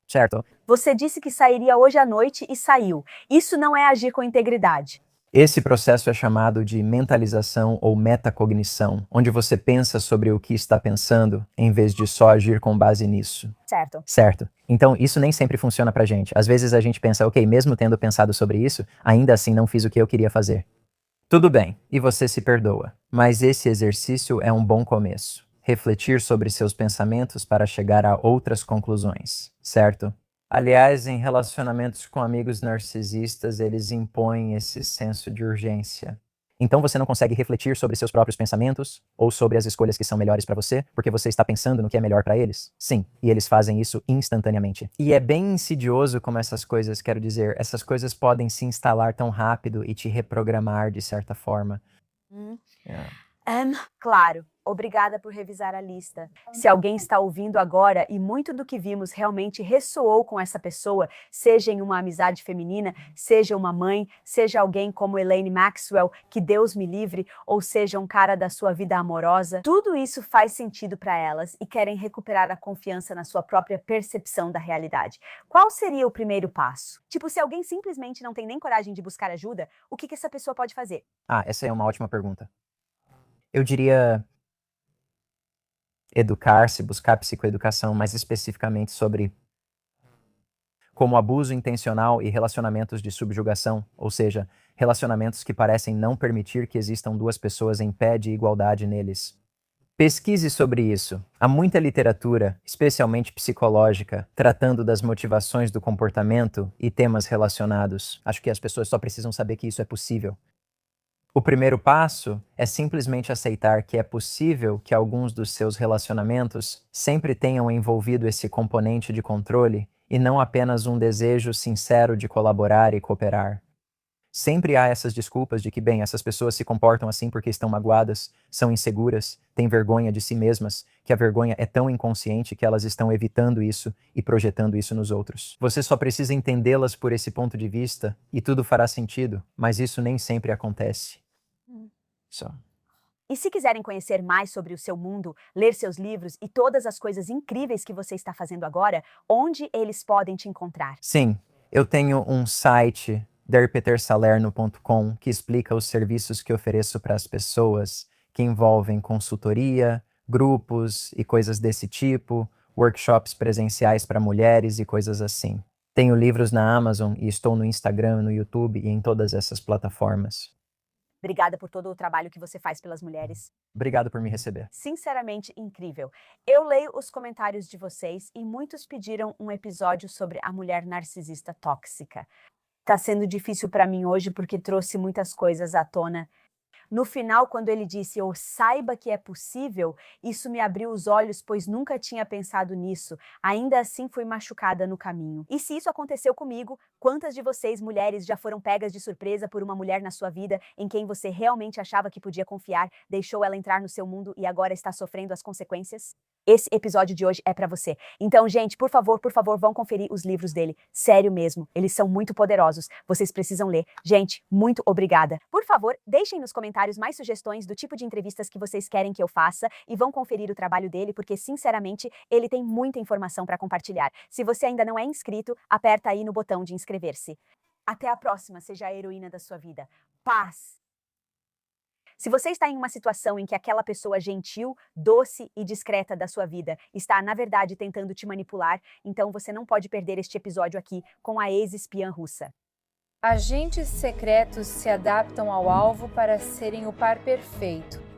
Speaker 1: Certo.
Speaker 2: Você disse que sairia hoje à noite e saiu. Isso não é agir com integridade.
Speaker 1: Esse processo é chamado de mentalização ou metacognição, onde você pensa sobre o que está pensando, em vez de só agir com base nisso.
Speaker 2: Certo.
Speaker 1: Certo. Então, isso nem sempre funciona pra gente. Às vezes a gente pensa, ok, mesmo tendo pensado sobre isso, ainda assim não fiz o que eu queria fazer. Tudo bem, e você se perdoa. Mas esse exercício é um bom começo. Refletir sobre seus pensamentos para chegar a outras conclusões, certo? Aliás, em relacionamentos com amigos narcisistas, eles impõem esse senso de urgência. Então você não consegue refletir sobre seus próprios pensamentos ou sobre as escolhas que são melhores para você, porque você está pensando no que é melhor para eles? Sim, e eles fazem isso instantaneamente. E é bem insidioso como essas coisas, quero dizer, essas coisas podem se instalar tão rápido e te reprogramar de certa forma.
Speaker 2: Claro. Obrigada por revisar a lista. Se alguém está ouvindo agora e muito do que vimos realmente ressoou com essa pessoa, seja em uma amizade feminina, seja uma mãe, seja alguém como Elaine Maxwell, que Deus me livre, ou seja um cara da sua vida amorosa, tudo isso faz sentido para elas e querem recuperar a confiança na sua própria percepção da realidade. Qual seria o primeiro passo? Tipo, se alguém simplesmente não tem nem coragem de buscar ajuda, o que essa pessoa pode fazer?
Speaker 1: Essa é uma ótima pergunta. Eu diria educar-se, buscar psicoeducação, mais especificamente sobre como abuso intencional e relacionamentos de subjugação, ou seja, relacionamentos que parecem não permitir que existam duas pessoas em pé de igualdade neles. Pesquise sobre isso. Há muita literatura, especialmente psicológica, tratando das motivações do comportamento e temas relacionados. Acho que as pessoas só precisam saber que isso é possível. O primeiro passo é simplesmente aceitar que é possível que alguns dos seus relacionamentos sempre tenham envolvido esse componente de controle e não apenas um desejo sincero de colaborar e cooperar. Sempre há essas desculpas de que, bem, essas pessoas se comportam assim porque estão magoadas, são inseguras, têm vergonha de si mesmas, que a vergonha é tão inconsciente que elas estão evitando isso e projetando isso nos outros. Você só precisa entendê-las por esse ponto de vista e tudo fará sentido, mas isso nem sempre acontece. Só.
Speaker 2: E se quiserem conhecer mais sobre o seu mundo, ler seus livros e todas as coisas incríveis que você está fazendo agora, onde eles podem te encontrar?
Speaker 1: Sim, eu tenho um site, derpetersalerno.com, que explica os serviços que ofereço para as pessoas, que envolvem consultoria, grupos e coisas desse tipo, workshops presenciais para mulheres e coisas assim. Tenho livros na Amazon e estou no Instagram, no YouTube e em todas essas plataformas.
Speaker 2: Obrigada por todo o trabalho que você faz pelas mulheres.
Speaker 1: Obrigado por me receber.
Speaker 2: Sinceramente incrível. Eu leio os comentários de vocês e muitos pediram um episódio sobre a mulher narcisista tóxica. Tá sendo difícil para mim hoje porque trouxe muitas coisas à tona. No final, quando ele disse, eu saiba que é possível, isso me abriu os olhos, pois nunca tinha pensado nisso. Ainda assim, fui machucada no caminho. E se isso aconteceu comigo, quantas de vocês, mulheres, já foram pegas de surpresa por uma mulher na sua vida, em quem você realmente achava que podia confiar, deixou ela entrar no seu mundo e agora está sofrendo as consequências? Esse episódio de hoje é para você. Então, gente, por favor, vão conferir os livros dele. Sério mesmo, eles são muito poderosos. Vocês precisam ler. Gente, muito obrigada. Por favor, deixem nos comentários mais sugestões do tipo de entrevistas que vocês querem que eu faça e vão conferir o trabalho dele, porque, sinceramente, ele tem muita informação para compartilhar. Se você ainda não é inscrito, aperta aí no botão de inscrever-se. Até a próxima, seja a heroína da sua vida. Paz! Se você está em uma situação em que aquela pessoa gentil, doce e discreta da sua vida está, na verdade, tentando te manipular, então você não pode perder este episódio aqui com a ex-espiã russa.
Speaker 3: Agentes secretos se adaptam ao alvo para serem o par perfeito.